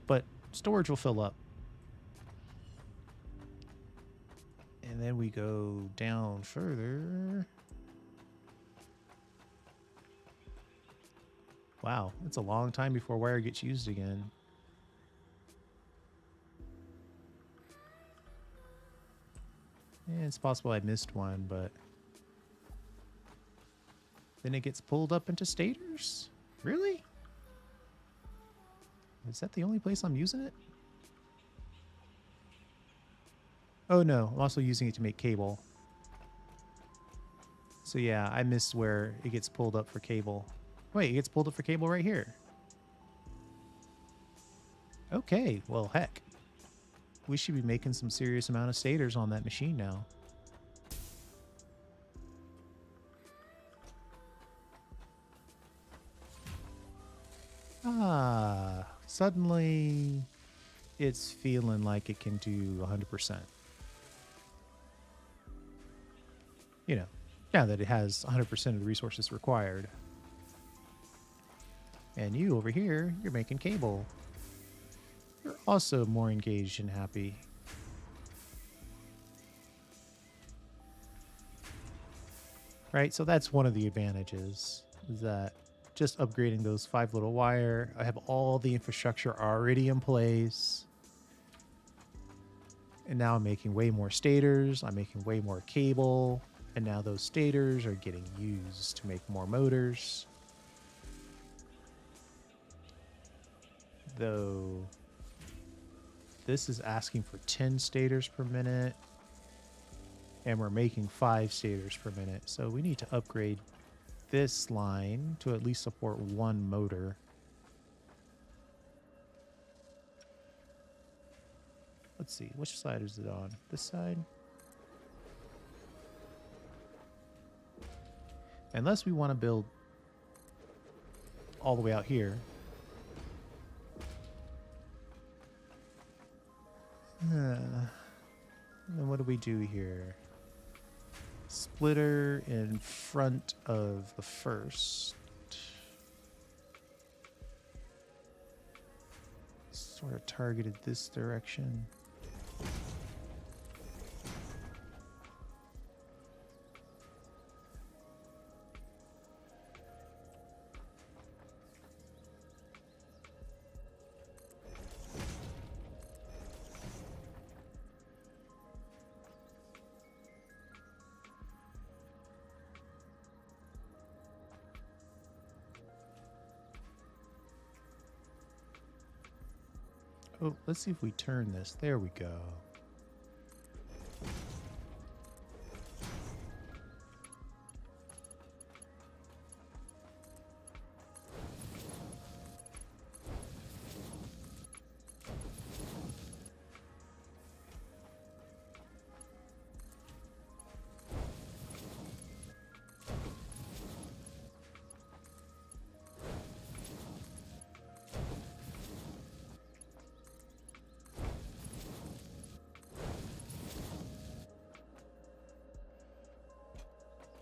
But storage will fill up. And then we go down further. Wow, it's a long time before wire gets used again. Yeah, it's possible I missed one, but then it gets pulled up into stators? Really? Is that the only place I'm using it? Oh no, I'm also using it to make cable. So yeah, I missed where it gets pulled up for cable. Wait, it gets pulled up for cable right here. Okay, well heck. We should be making some serious amount of stators on that machine now. Ah, suddenly it's feeling like it can do 100%. You know, now that it has 100% of the resources required. And you over here, you're making cable. You're also more engaged and happy. right? So that's one of the advantages, is that just upgrading those 5 little wire, I have all the infrastructure already in place. And now I'm making way more stators, I'm making way more cable, and now those stators are getting used to make more motors. Though this is asking for 10 stators per minute, and we're making 5 stators per minute. So we need to upgrade this line to at least support 1 motor. Let's see, which side is it on? This side? Unless we want to build all the way out here. Then what do we do here? Splitter in front of the first. Sort of targeted this direction. Oh, let's see if we turn this. There we go.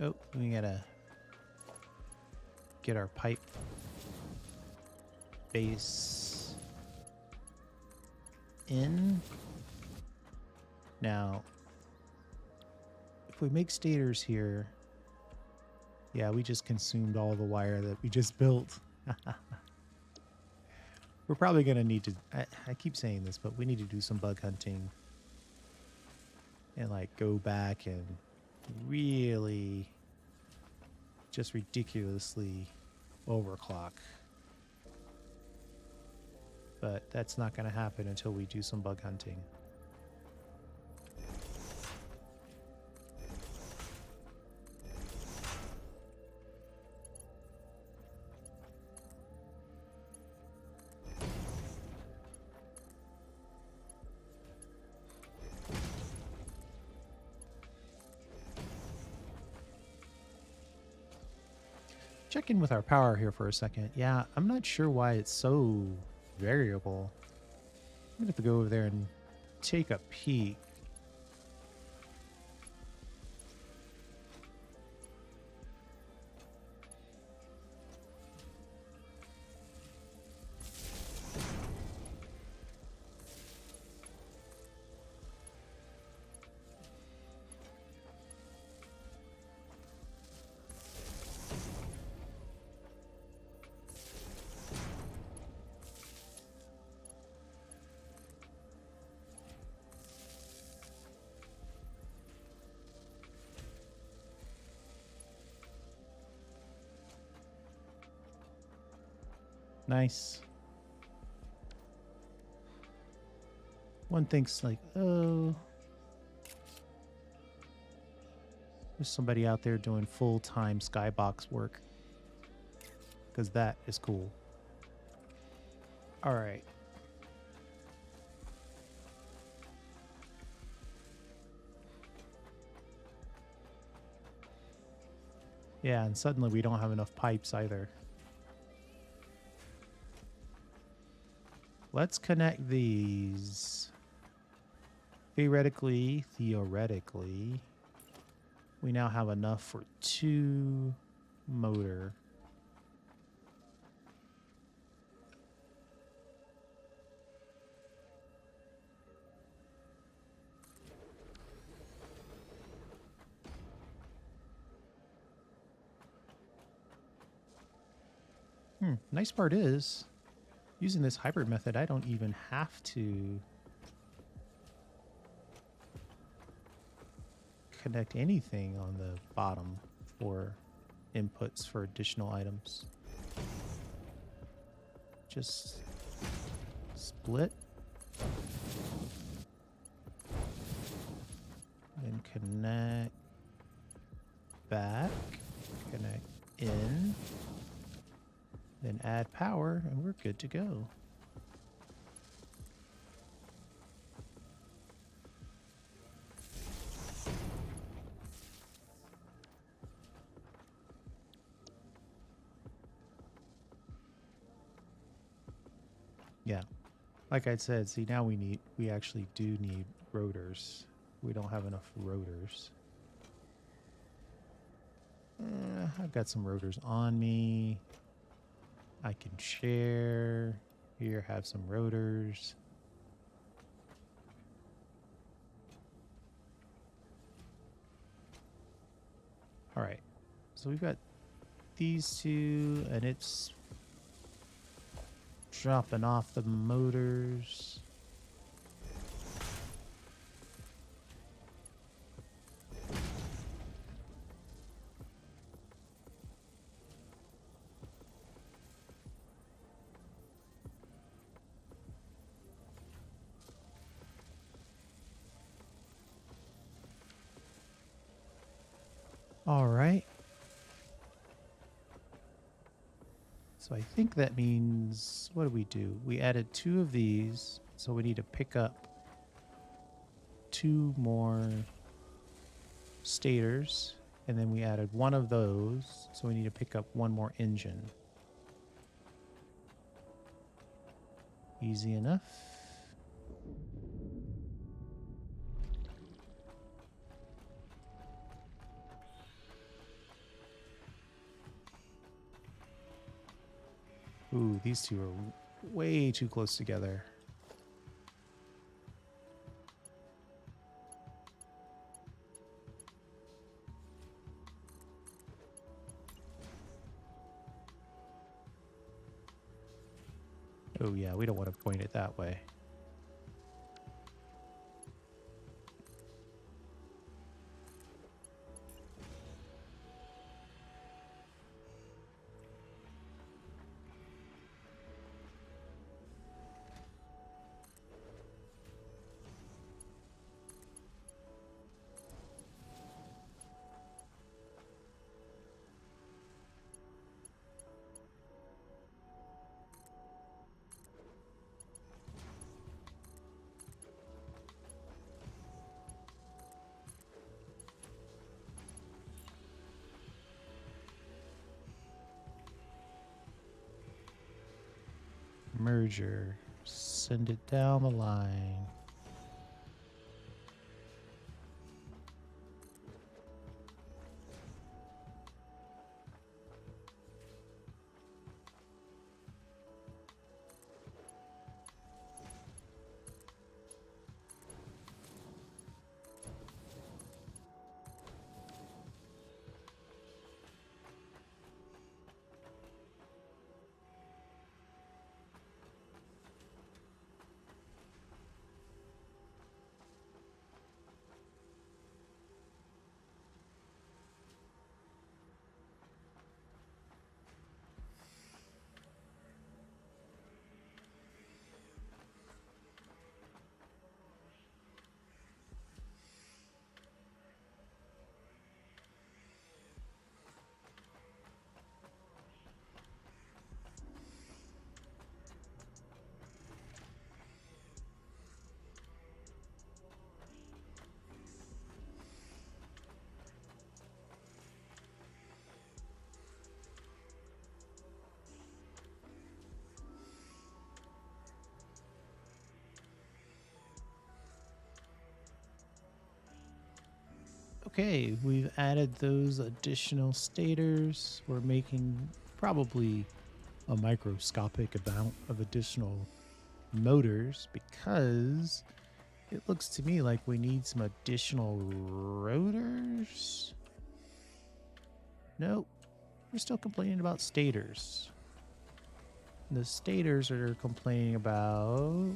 Oh, we gotta get our pipe base in. Now, if we make stators here, yeah, we just consumed all the wire that we just built. We're probably gonna need to, I keep saying this, but we need to do some bug hunting and like go back and really just ridiculously overclock. But that's not going to happen until we do some bug hunting. Check in with our power here for a second. Yeah, I'm not sure why it's so variable. I'm gonna have to go over there and take a peek. Nice. One thinks like, oh, there's somebody out there doing full-time skybox work, because that is cool. All right. Yeah, and suddenly we don't have enough pipes either. Let's connect these. Theoretically, we now have enough for 2 motor. Nice part is, using this hybrid method, I don't even have to connect anything on the bottom for inputs for additional items. Just split and connect back, connect in, then add power, and we're good to go. Yeah, like I said, see now we actually do need rotors. We don't have enough rotors. I've got some rotors on me. I can share. Here, have some rotors. All right. So we've got these two, and it's dropping off the motors. All right. So I think that means, what do we do? We added 2 of these, so we need to pick up 2 more stators, and then we added 1 of those, so we need to pick up 1 more engine. Easy enough. Ooh, these two are way too close together. Oh yeah, we don't want to point it that way. Merger. Send it down the line. Okay, we've added those additional stators. We're making probably a microscopic amount of additional motors because it looks to me like we need some additional rotors. Nope, we're still complaining about stators. the staters are complaining about.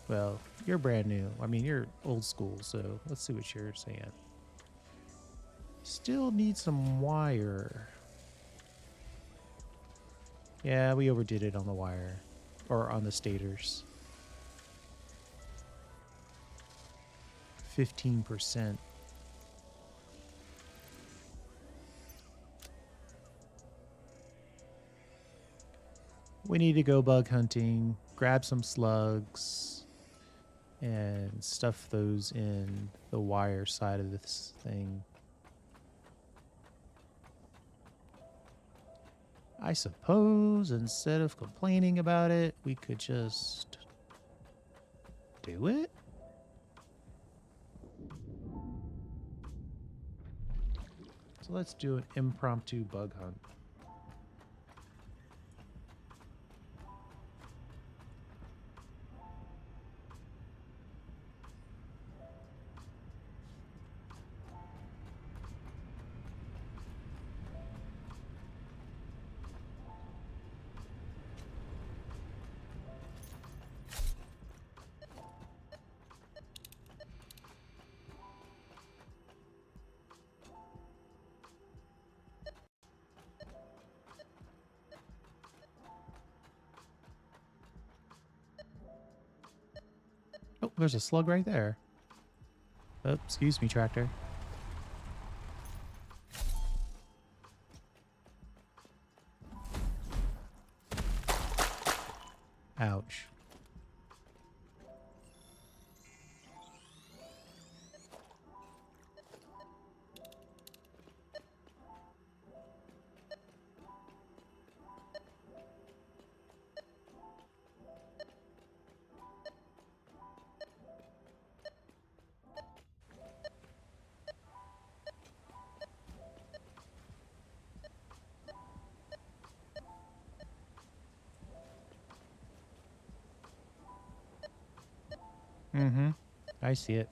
Well, you're brand new. I mean, you're old school, so let's see what you're saying. Still need some wire. Yeah, we overdid it on the wire. Or on the stators. 15%. We need to go bug hunting, grab some slugs, and stuff those in the wire side of this thing. I suppose instead of complaining about it, we could just do it? So let's do an impromptu bug hunt. Oh, there's a slug right there. Oh, excuse me, tractor. Ouch. Mm-hmm. I see it.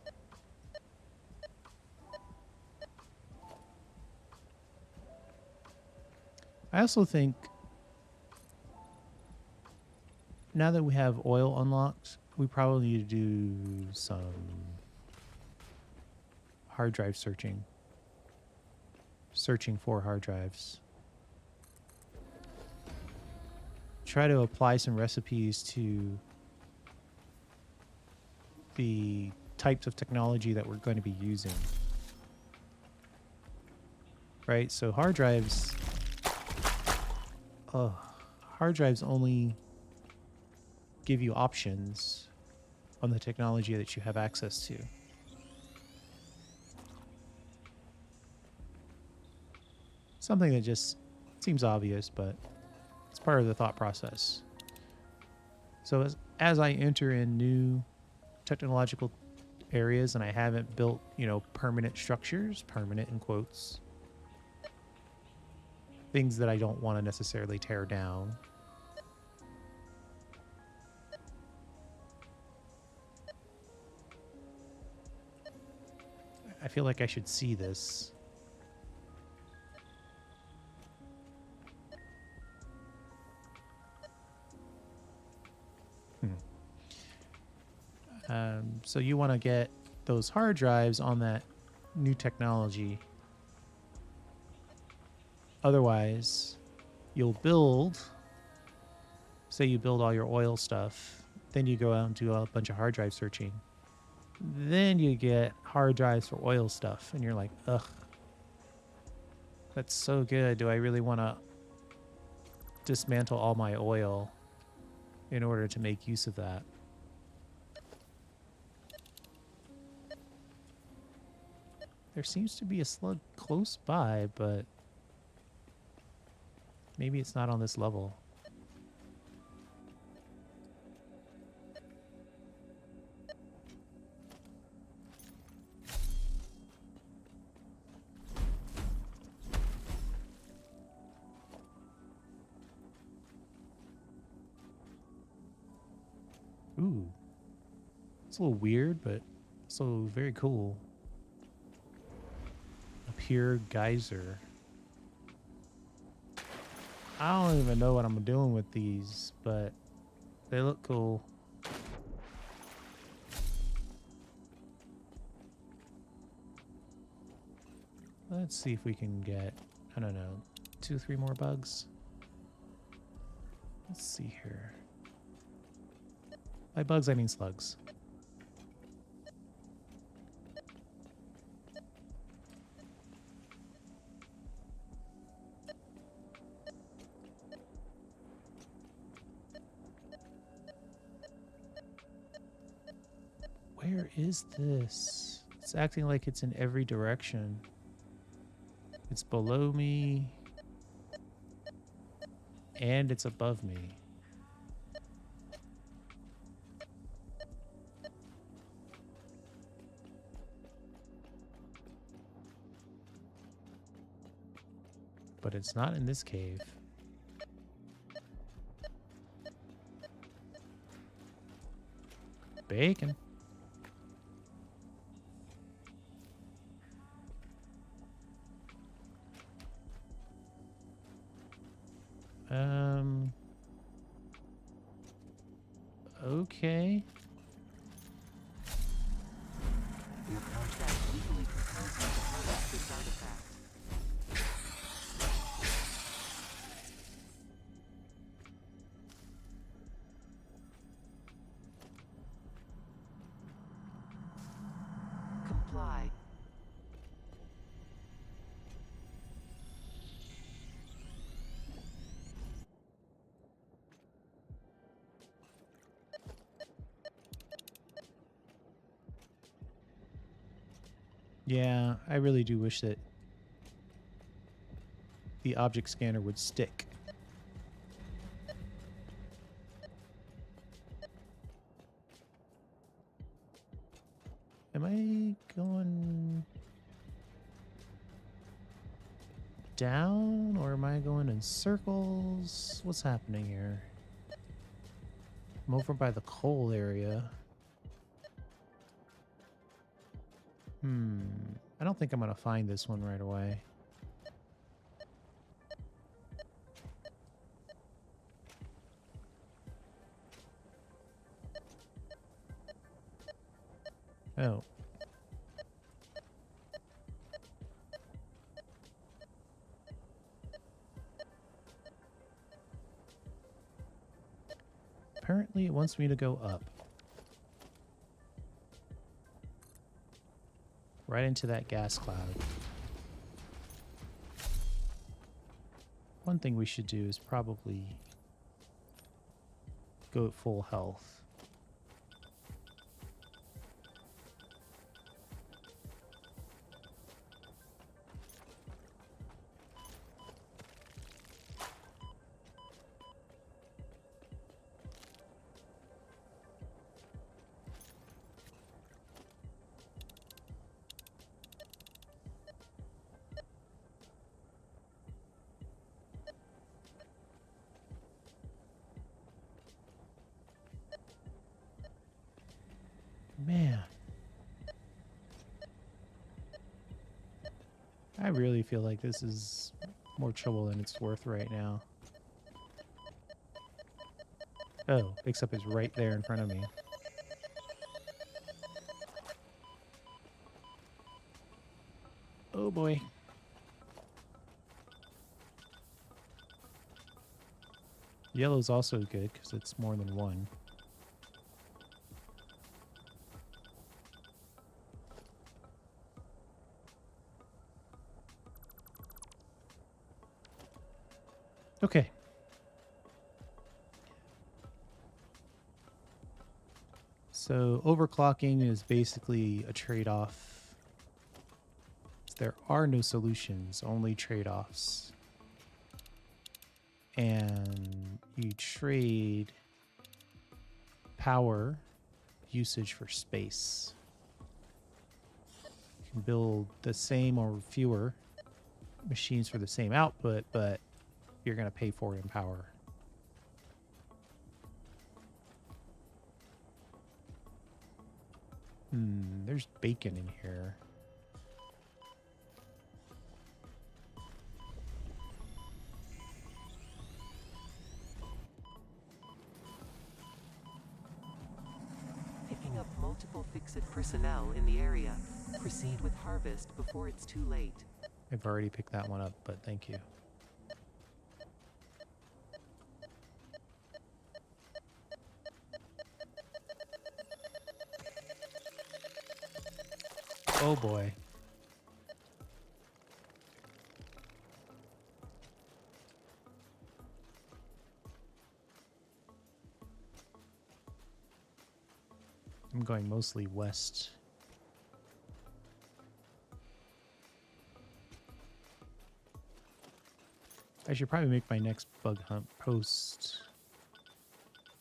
I also think now that we have oil unlocked, we probably need to do some hard drive searching. Searching for hard drives. Try to apply some recipes to the types of technology that we're going to be using. Right? So hard drives only give you options on the technology that you have access to. Something that just seems obvious, but it's part of the thought process. So as I enter in new technological areas and I haven't built, permanent structures, permanent in quotes, things that I don't want to necessarily tear down. I feel like I should see this. So you want to get those hard drives on that new technology. Otherwise, you'll build, say you build all your oil stuff, then you go out and do a bunch of hard drive searching. Then you get hard drives for oil stuff, and you're like, ugh, that's so good. Do I really want to dismantle all my oil in order to make use of that? There seems to be a slug close by, but maybe it's not on this level. Ooh. It's a little weird, but also very cool. A pure geyser. I don't even know what I'm doing with these, but they look cool. Let's see if we can get, I don't know, 2, 3 more bugs. Let's see here. By bugs, I mean slugs. Where is this? It's acting like it's in every direction. It's below me. And it's above me. But it's not in this cave. Bacon. Okay. Your contract legally compels you to release this artifact. Comply. Yeah, I really do wish that the object scanner would stick. Am I going down or am I going in circles? What's happening here? I'm over by the coal area. I don't think I'm going to find this one right away. Oh. Apparently it wants me to go up. Right into that gas cloud. One thing we should do is probably go at full health. Man. I really feel like this is more trouble than it's worth right now. Oh, except it's right there in front of me. Oh boy. Yellow's also good because it's more than one. Okay. So overclocking is basically a trade-off. There are no solutions, only trade-offs. And you trade power usage for space. You can build the same or fewer machines for the same output, but you're going to pay for it in power. There's bacon in here. exit personnel in the area. Proceed with harvest before it's too late. I've already picked that one up, but thank you. Oh boy. I'm going mostly west. I should probably make my next bug hunt post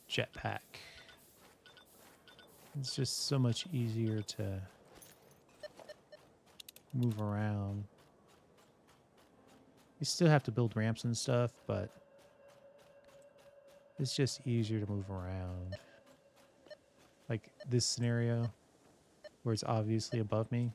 jetpack. It's just so much easier to move around. You still have to build ramps and stuff, but it's just easier to move around. Like this scenario where it's obviously above me.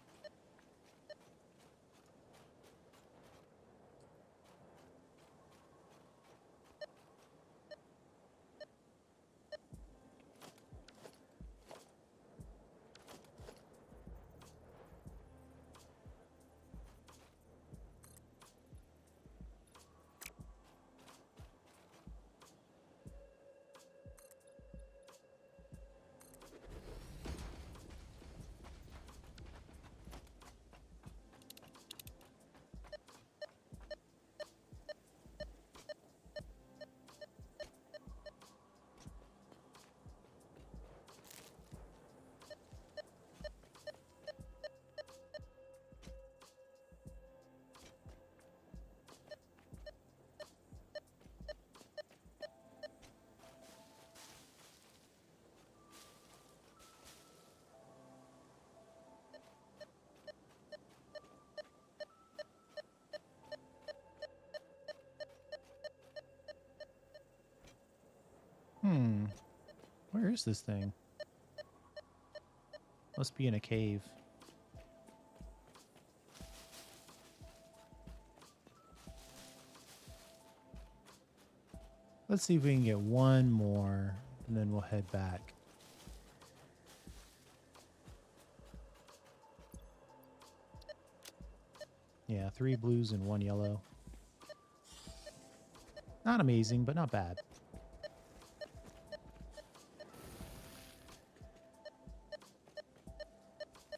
Where is this thing? Must be in a cave. Let's see if we can get one more, and then we'll head back. Yeah, 3 blues and 1 yellow. Not amazing, but not bad.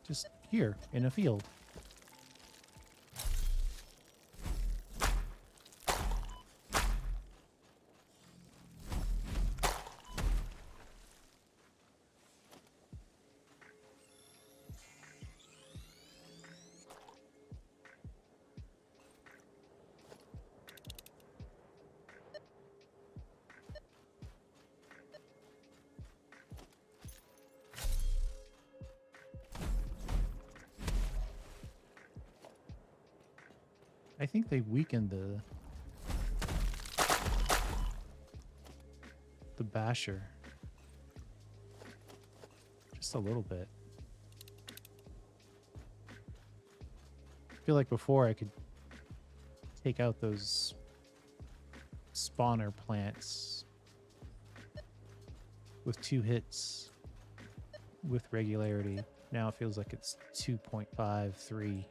Just here, in a field. I think they weakened the basher. Just a little bit. I feel like before I could take out those spawner plants with 2 hits with regularity. Now it feels like it's 2.53.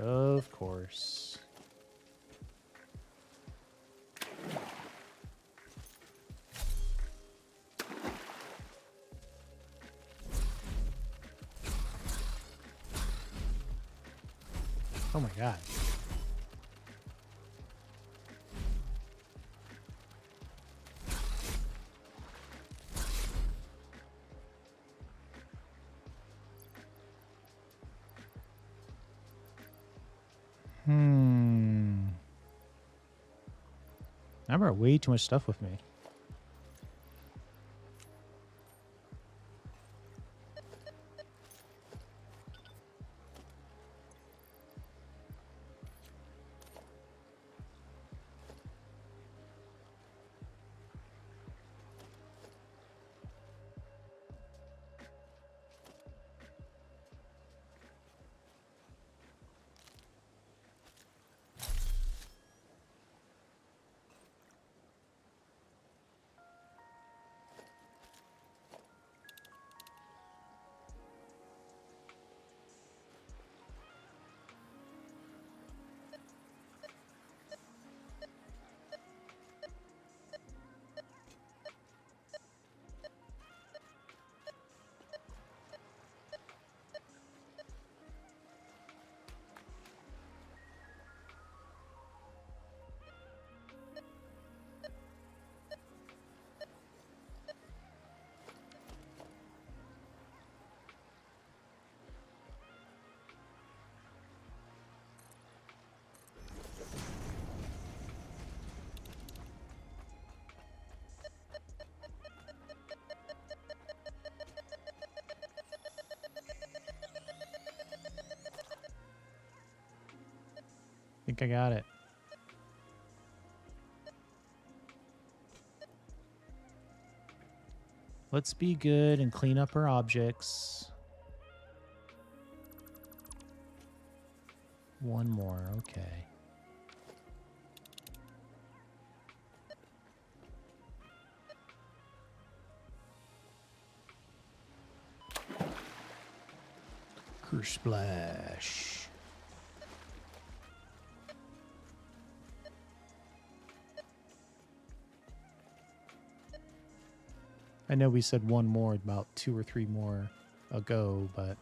Of course. Oh my god. I brought way too much stuff with me. think I got it. Let's be good and clean up our objects. One more, okay. Splash. I know we said one more about 2 or 3 more ago, but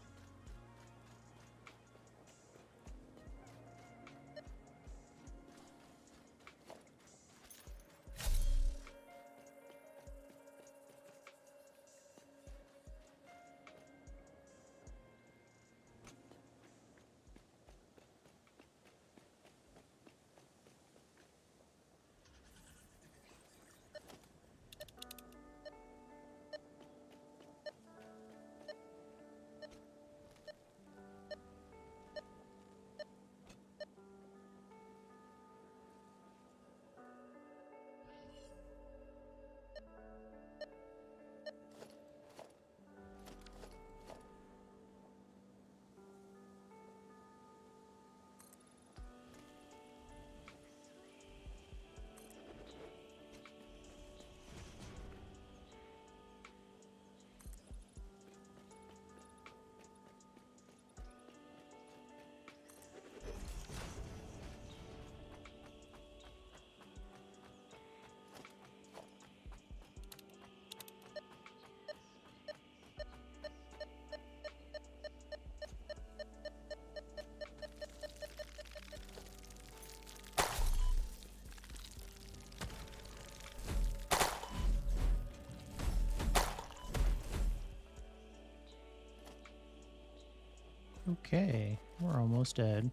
okay, we're almost dead.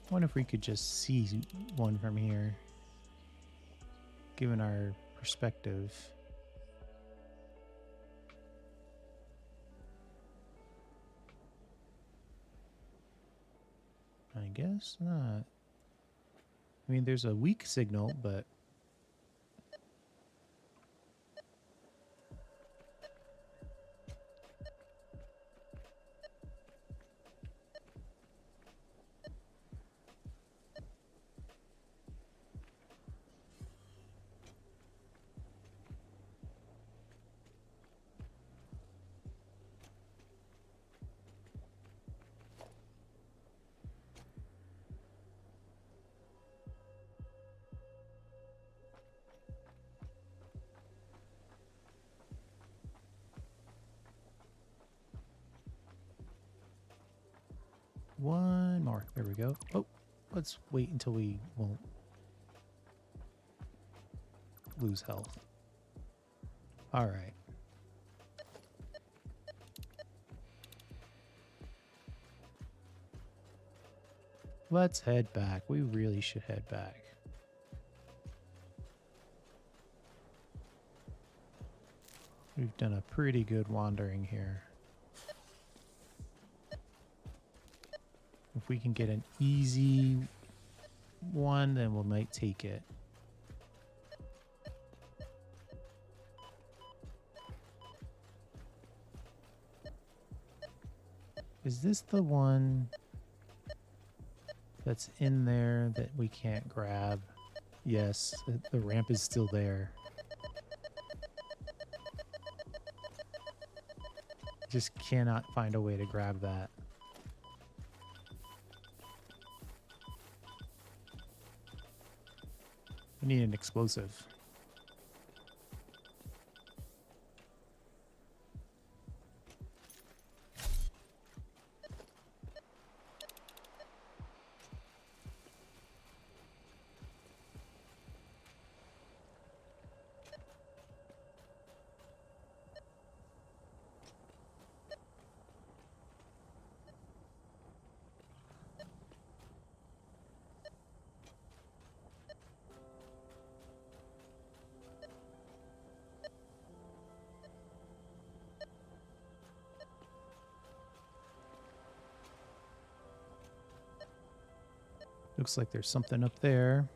I wonder if we could just see one from here, given our perspective. I guess not. I mean, there's a weak signal, but one more. There we go. Oh, let's wait until we won't lose health. All right. Let's head back. We really should head back. We've done a pretty good wandering here. If we can get an easy one, then we might take it. Is this the one that's in there that we can't grab? Yes, the ramp is still there. Just cannot find a way to grab that. We need an explosive. Looks like there's something up there.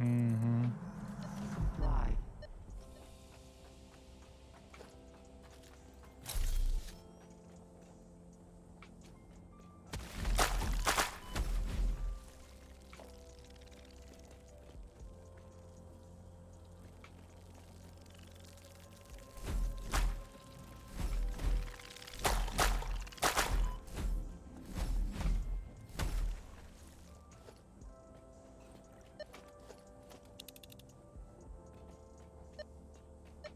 Mm-hmm. Comply.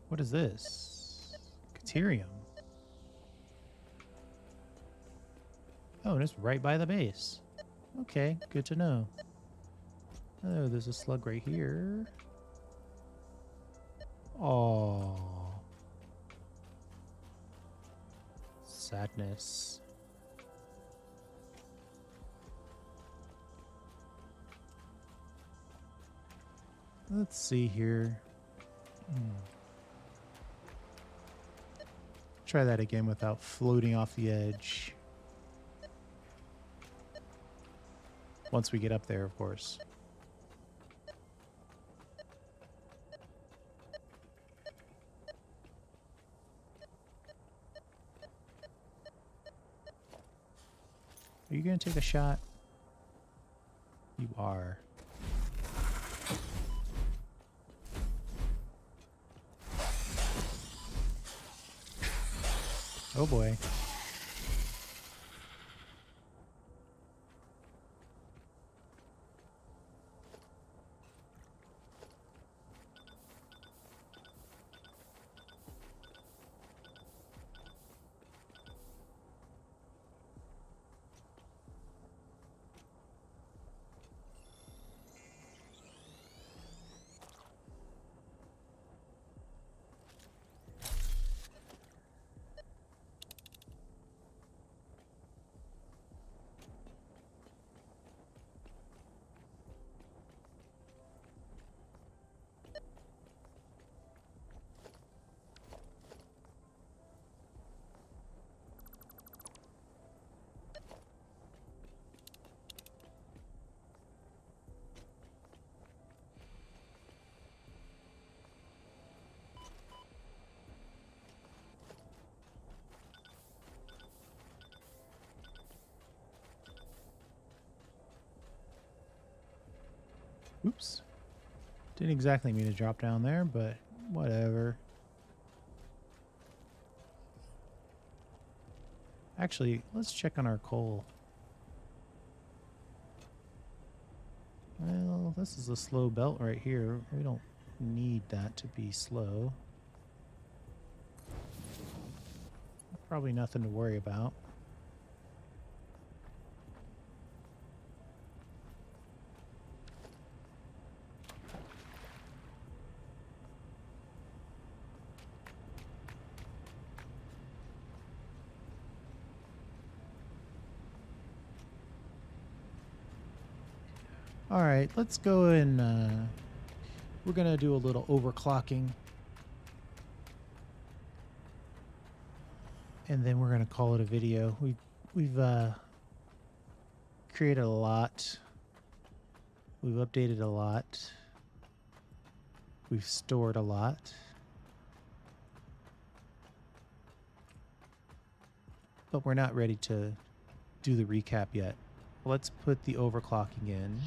What is this? Caterium. Oh, and it's right by the base. Okay, good to know. Oh, there's a slug right here. Oh. Sadness. Let's see here. Try that again without floating off the edge. Once we get up there, of course. Are you going to take a shot? You are. Oh boy. Oops. Didn't exactly mean to drop down there, but whatever. Actually, let's check on our coal. Well, this is a slow belt right here. We don't need that to be slow. Probably nothing to worry about. All right, let's go and we're gonna do a little overclocking, and then we're gonna call it a video. We've created a lot. We've updated a lot. We've stored a lot. But we're not ready to do the recap yet. Let's put the overclocking in.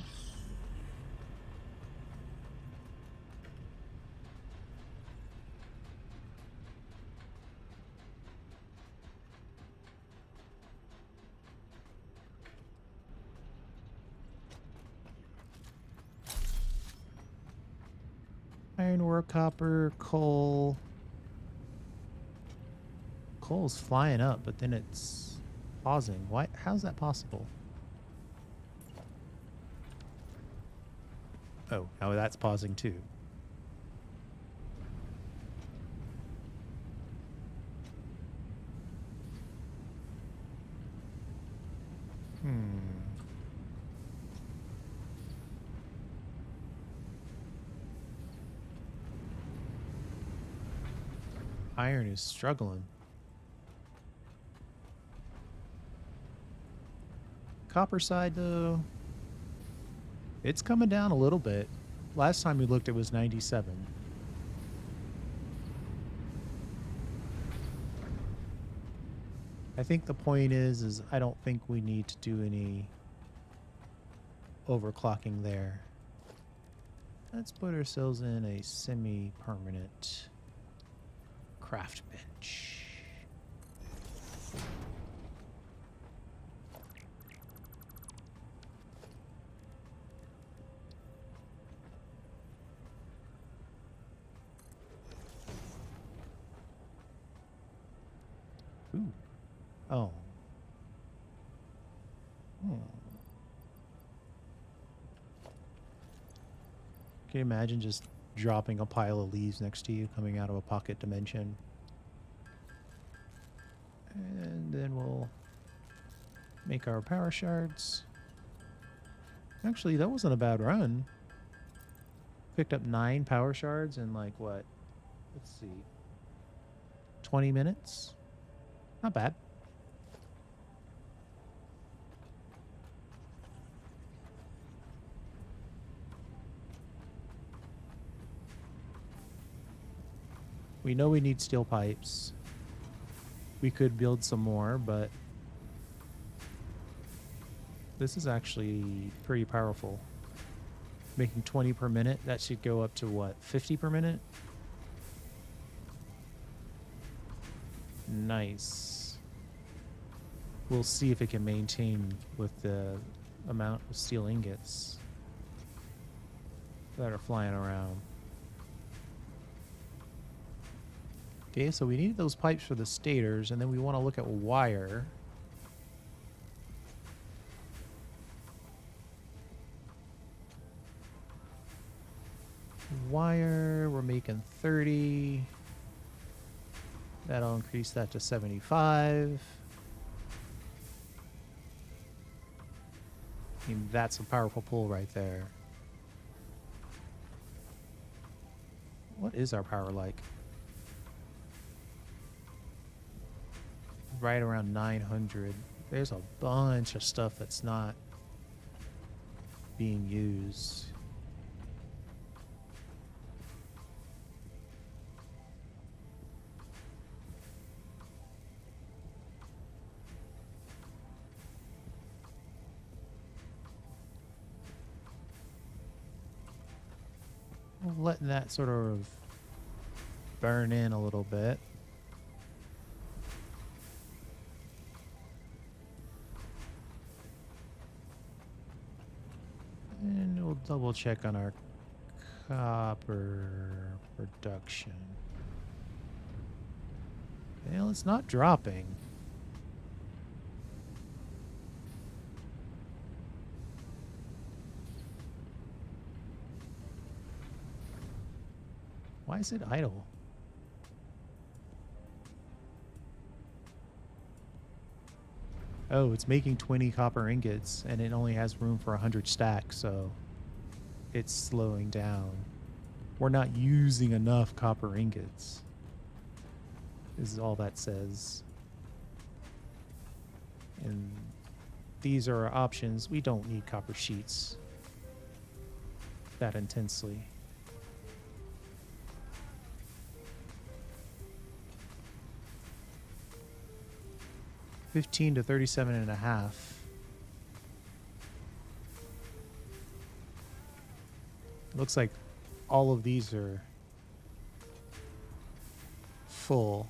Iron ore, copper, coal. Coal's flying up, but then it's pausing. Why? How's that possible? Oh, now that's pausing too. Iron is struggling. Copper side, though, it's coming down a little bit. Last time we looked, it was 97. I think the point is I don't think we need to do any overclocking there. Let's put ourselves in a semi-permanent craft bench. Ooh. Oh. Can you imagine just dropping a pile of leaves next to you coming out of a pocket dimension? And then we'll make our power shards. Actually, that wasn't a bad run. Picked up 9 power shards in like what? Let's see. 20 minutes? Not bad. We know we need steel pipes. We could build some more, but this is actually pretty powerful. Making 20 per minute, that should go up to what, 50 per minute? Nice. We'll see if it can maintain with the amount of steel ingots that are flying around. Okay, so we need those pipes for the stators, and then we want to look at wire. Wire, we're making 30. That'll increase that to 75. I mean, that's a powerful pull right there. What is our power like? Right around 900. There's a bunch of stuff that's not being used. Letting that sort of burn in a little bit. And we'll double check on our copper production. Well, it's not dropping. Why is it idle? Oh, it's making 20 copper ingots, and it only has room for 100 stacks, so it's slowing down. We're not using enough copper ingots, is all that says. And these are our options. We don't need copper sheets that intensely. $15 to $37.5. Looks like all of these are full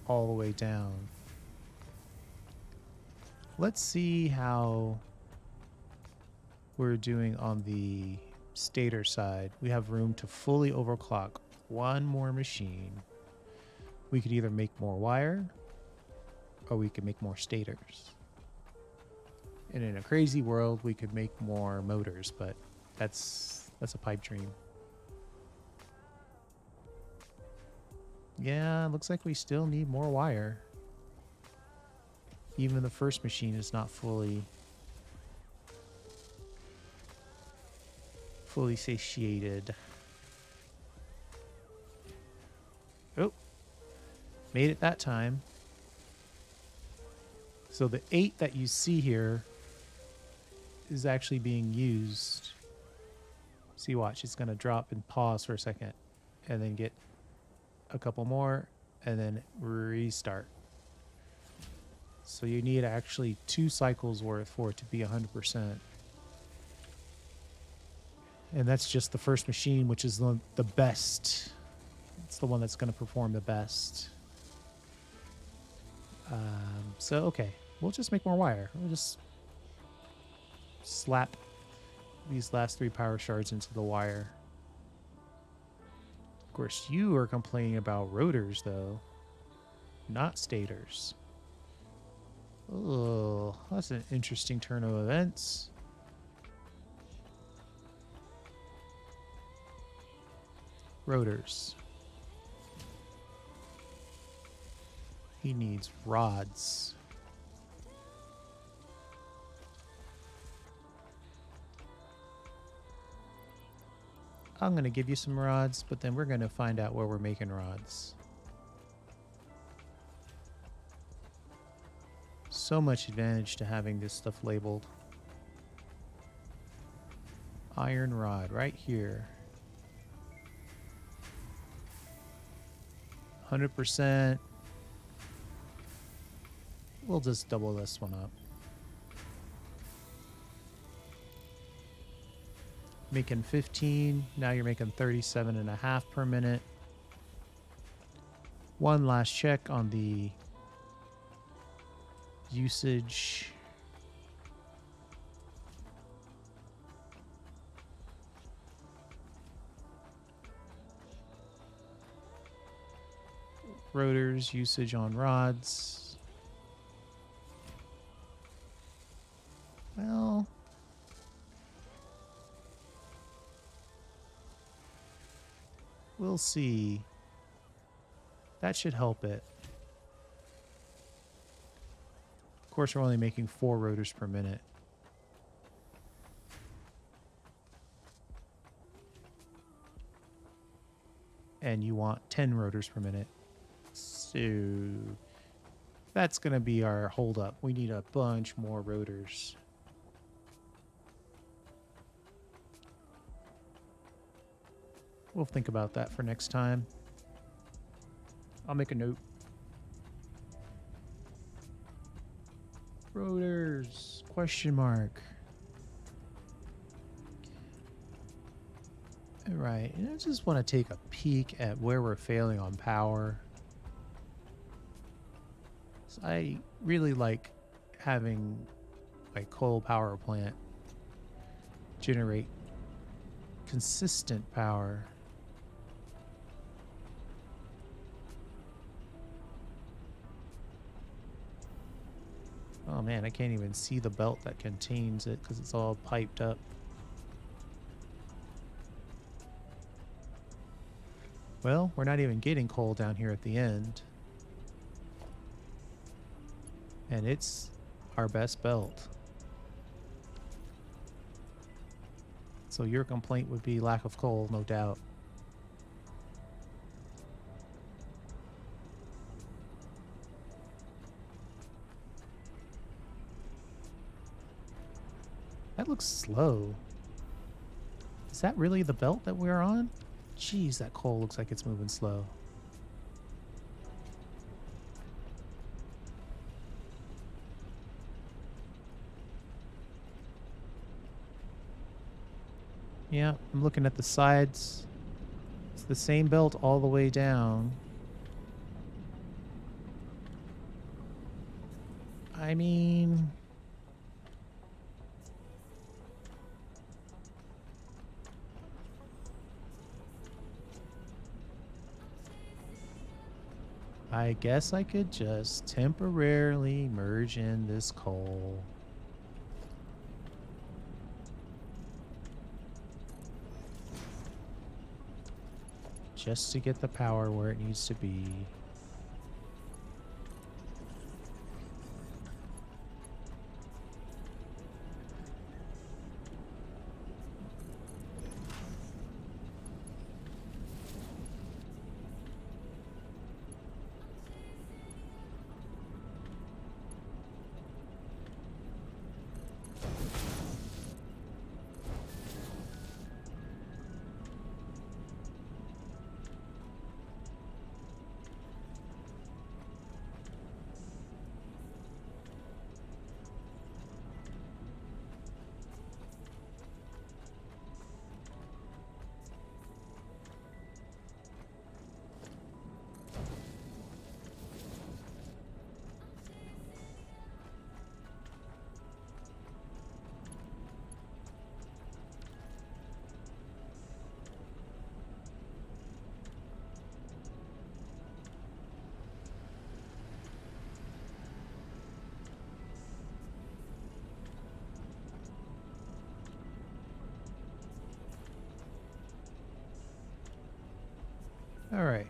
all the way down. Let's see how we're doing on the stator side. We have room to fully overclock one more machine. We could either make more wire or we could make more stators. And in a crazy world, we could make more motors, but that's a pipe dream. Yeah, looks like we still need more wire. Even the first machine is not fully satiated. Oh, made it that time. So the 8 that you see here is actually being used. See, watch, it's going to drop and pause for a second and then get a couple more and then restart. So you need actually 2 cycles worth for it to be 100%. And that's just the first machine, which is the best. It's the one that's going to perform the best. So, okay. We'll just make more wire. We'll just slap these last 3 power shards into the wire. Of course, you are complaining about rotors, though, not stators. Oh, that's an interesting turn of events. Rotors. He needs rods. I'm going to give you some rods, but then we're going to find out where we're making rods. So much advantage to having this stuff labeled. Iron rod right here. 100%. We'll just double this one up. Making 15. Now you're making 37.5 per minute. One last check on the usage. Rotors, usage on rods. Well, we'll see. That should help it. Of course, we're only making 4 rotors per minute. And you want 10 rotors per minute. So that's going to be our holdup. We need a bunch more rotors. We'll think about that for next time. I'll make a note. Rotors, question mark. All right, and I just want to take a peek at where we're failing on power. So I really like having my coal power plant generate consistent power. Oh man, I can't even see the belt that contains it because it's all piped up. Well, we're not even getting coal down here at the end. And it's our best belt. So your complaint would be lack of coal, no doubt. That looks slow. Is that really the belt that we're on? Jeez, that coal looks like it's moving slow. Yeah, I'm looking at the sides. It's the same belt all the way down. I mean... I guess I could just temporarily merge in this coal. Just to get the power where it needs to be. All right.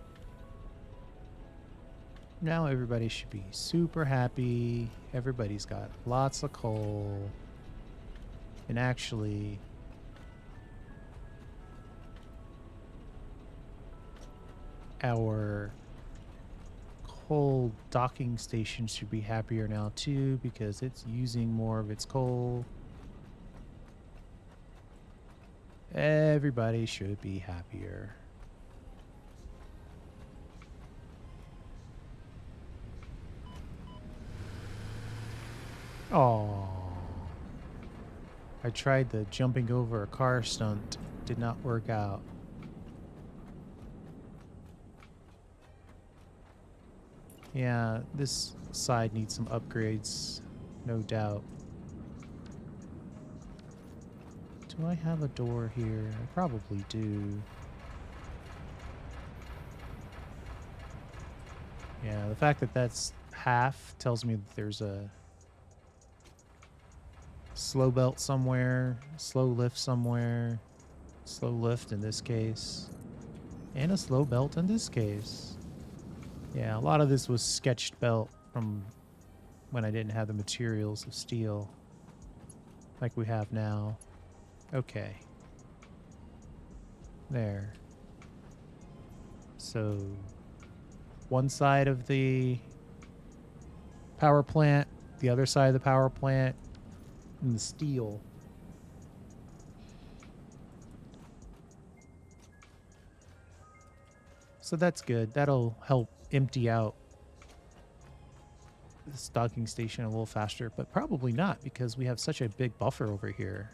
Now everybody should be super happy. Everybody's got lots of coal. And actually, our coal docking station should be happier now too because it's using more of its coal. Everybody should be happier. Oh, I tried the jumping over a car stunt. Did not work out. Yeah, this side needs some upgrades, no doubt. Do I have a door here? I probably do. Yeah, the fact that that's half tells me that there's a slow belt somewhere, slow lift somewhere, slow lift in this case, and a slow belt in this case. Yeah, a lot of this was sketched belt from when I didn't have the materials of steel like we have now. Okay. There. So one side of the power plant, the other side of the power plant, and the steel. So that's good. That'll help empty out this docking station a little faster, but probably not because we have such a big buffer over here.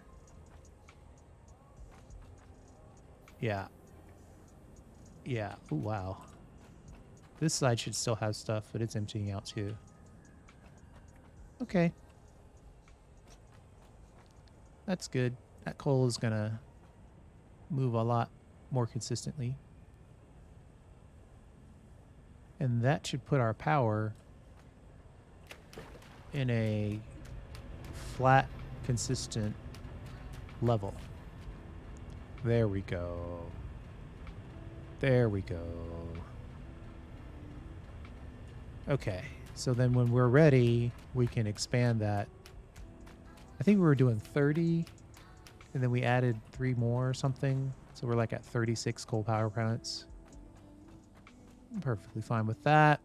Yeah. Yeah. Oh, wow. This side should still have stuff, but it's emptying out too. Okay. That's good. That coal is going to move a lot more consistently. And that should put our power in a flat, consistent level. There we go. There we go. Okay, so then when we're ready, we can expand that. I think we were doing 30, and then we added 3 more or something. So we're like at 36 coal power plants. I'm perfectly fine with that.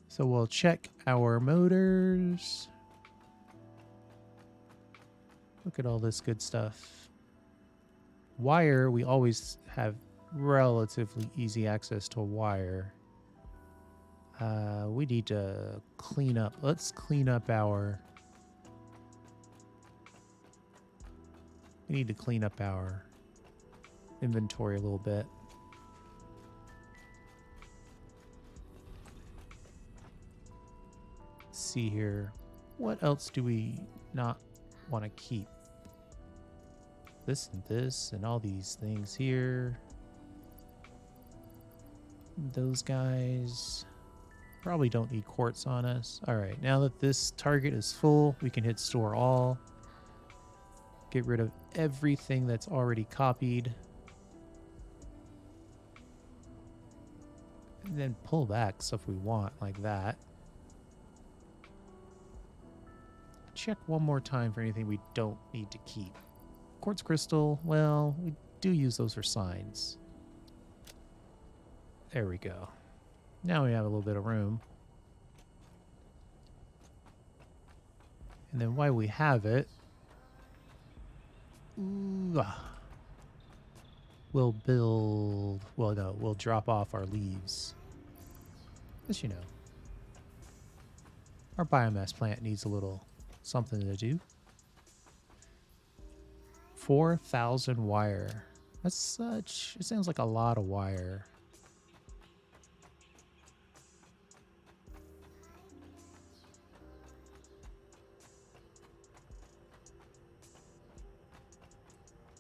So we'll check our motors. Look at all this good stuff. Wire, we always have relatively easy access to wire. We need to clean up. Let's clean up our... We need to clean up our inventory a little bit. Let's see here. What else do we not want to keep? This and all these things here. Those guys probably don't need quartz on us. All right, now that this target is full, we can hit store all. Get rid of everything that's already copied. And then pull back stuff we want like that. Check one more time for anything we don't need to keep. Quartz crystal, well, we do use those for signs. There we go. Now we have a little bit of room. And then while we have it, we'll build, well, no, we'll drop off our leaves. As you know, our biomass plant needs a little something to do. 4,000 wire. That's such, it sounds like a lot of wire.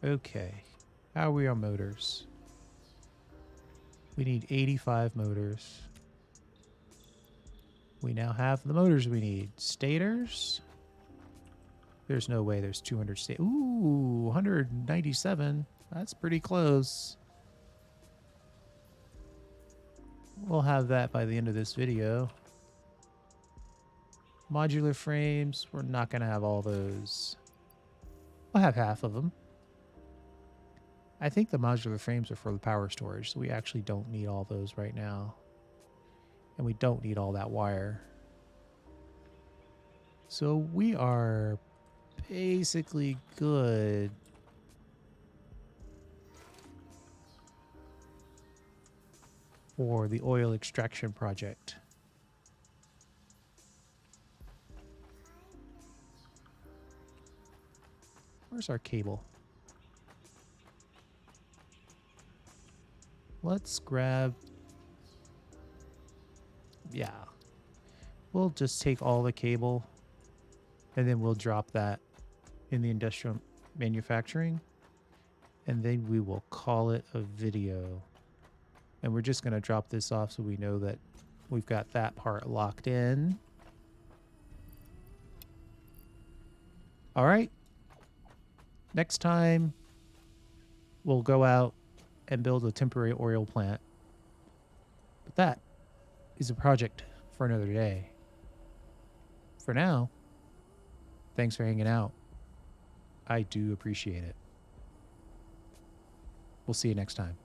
Okay, how are we on motors? We need 85 motors. We now have the motors we need. Stators? There's no way there's 200 stators. Ooh, 197. That's pretty close. we'll have that by the end of this video. Modular frames, we're not going to have all those. We'll have half of them. I think the modular frames are for the power storage, so we actually don't need all those right now. And we don't need all that wire. So we are basically good for the oil extraction project. Where's our cable? Let's grab... Yeah. We'll just take all the cable and then we'll drop that in the industrial manufacturing. And then we will call it a video. And we're just going to drop this off so we know that we've got that part locked in. All right. Next time, we'll go out and build a temporary oil plant. But that is a project for another day. For now, thanks for hanging out. I do appreciate it. We'll see you next time.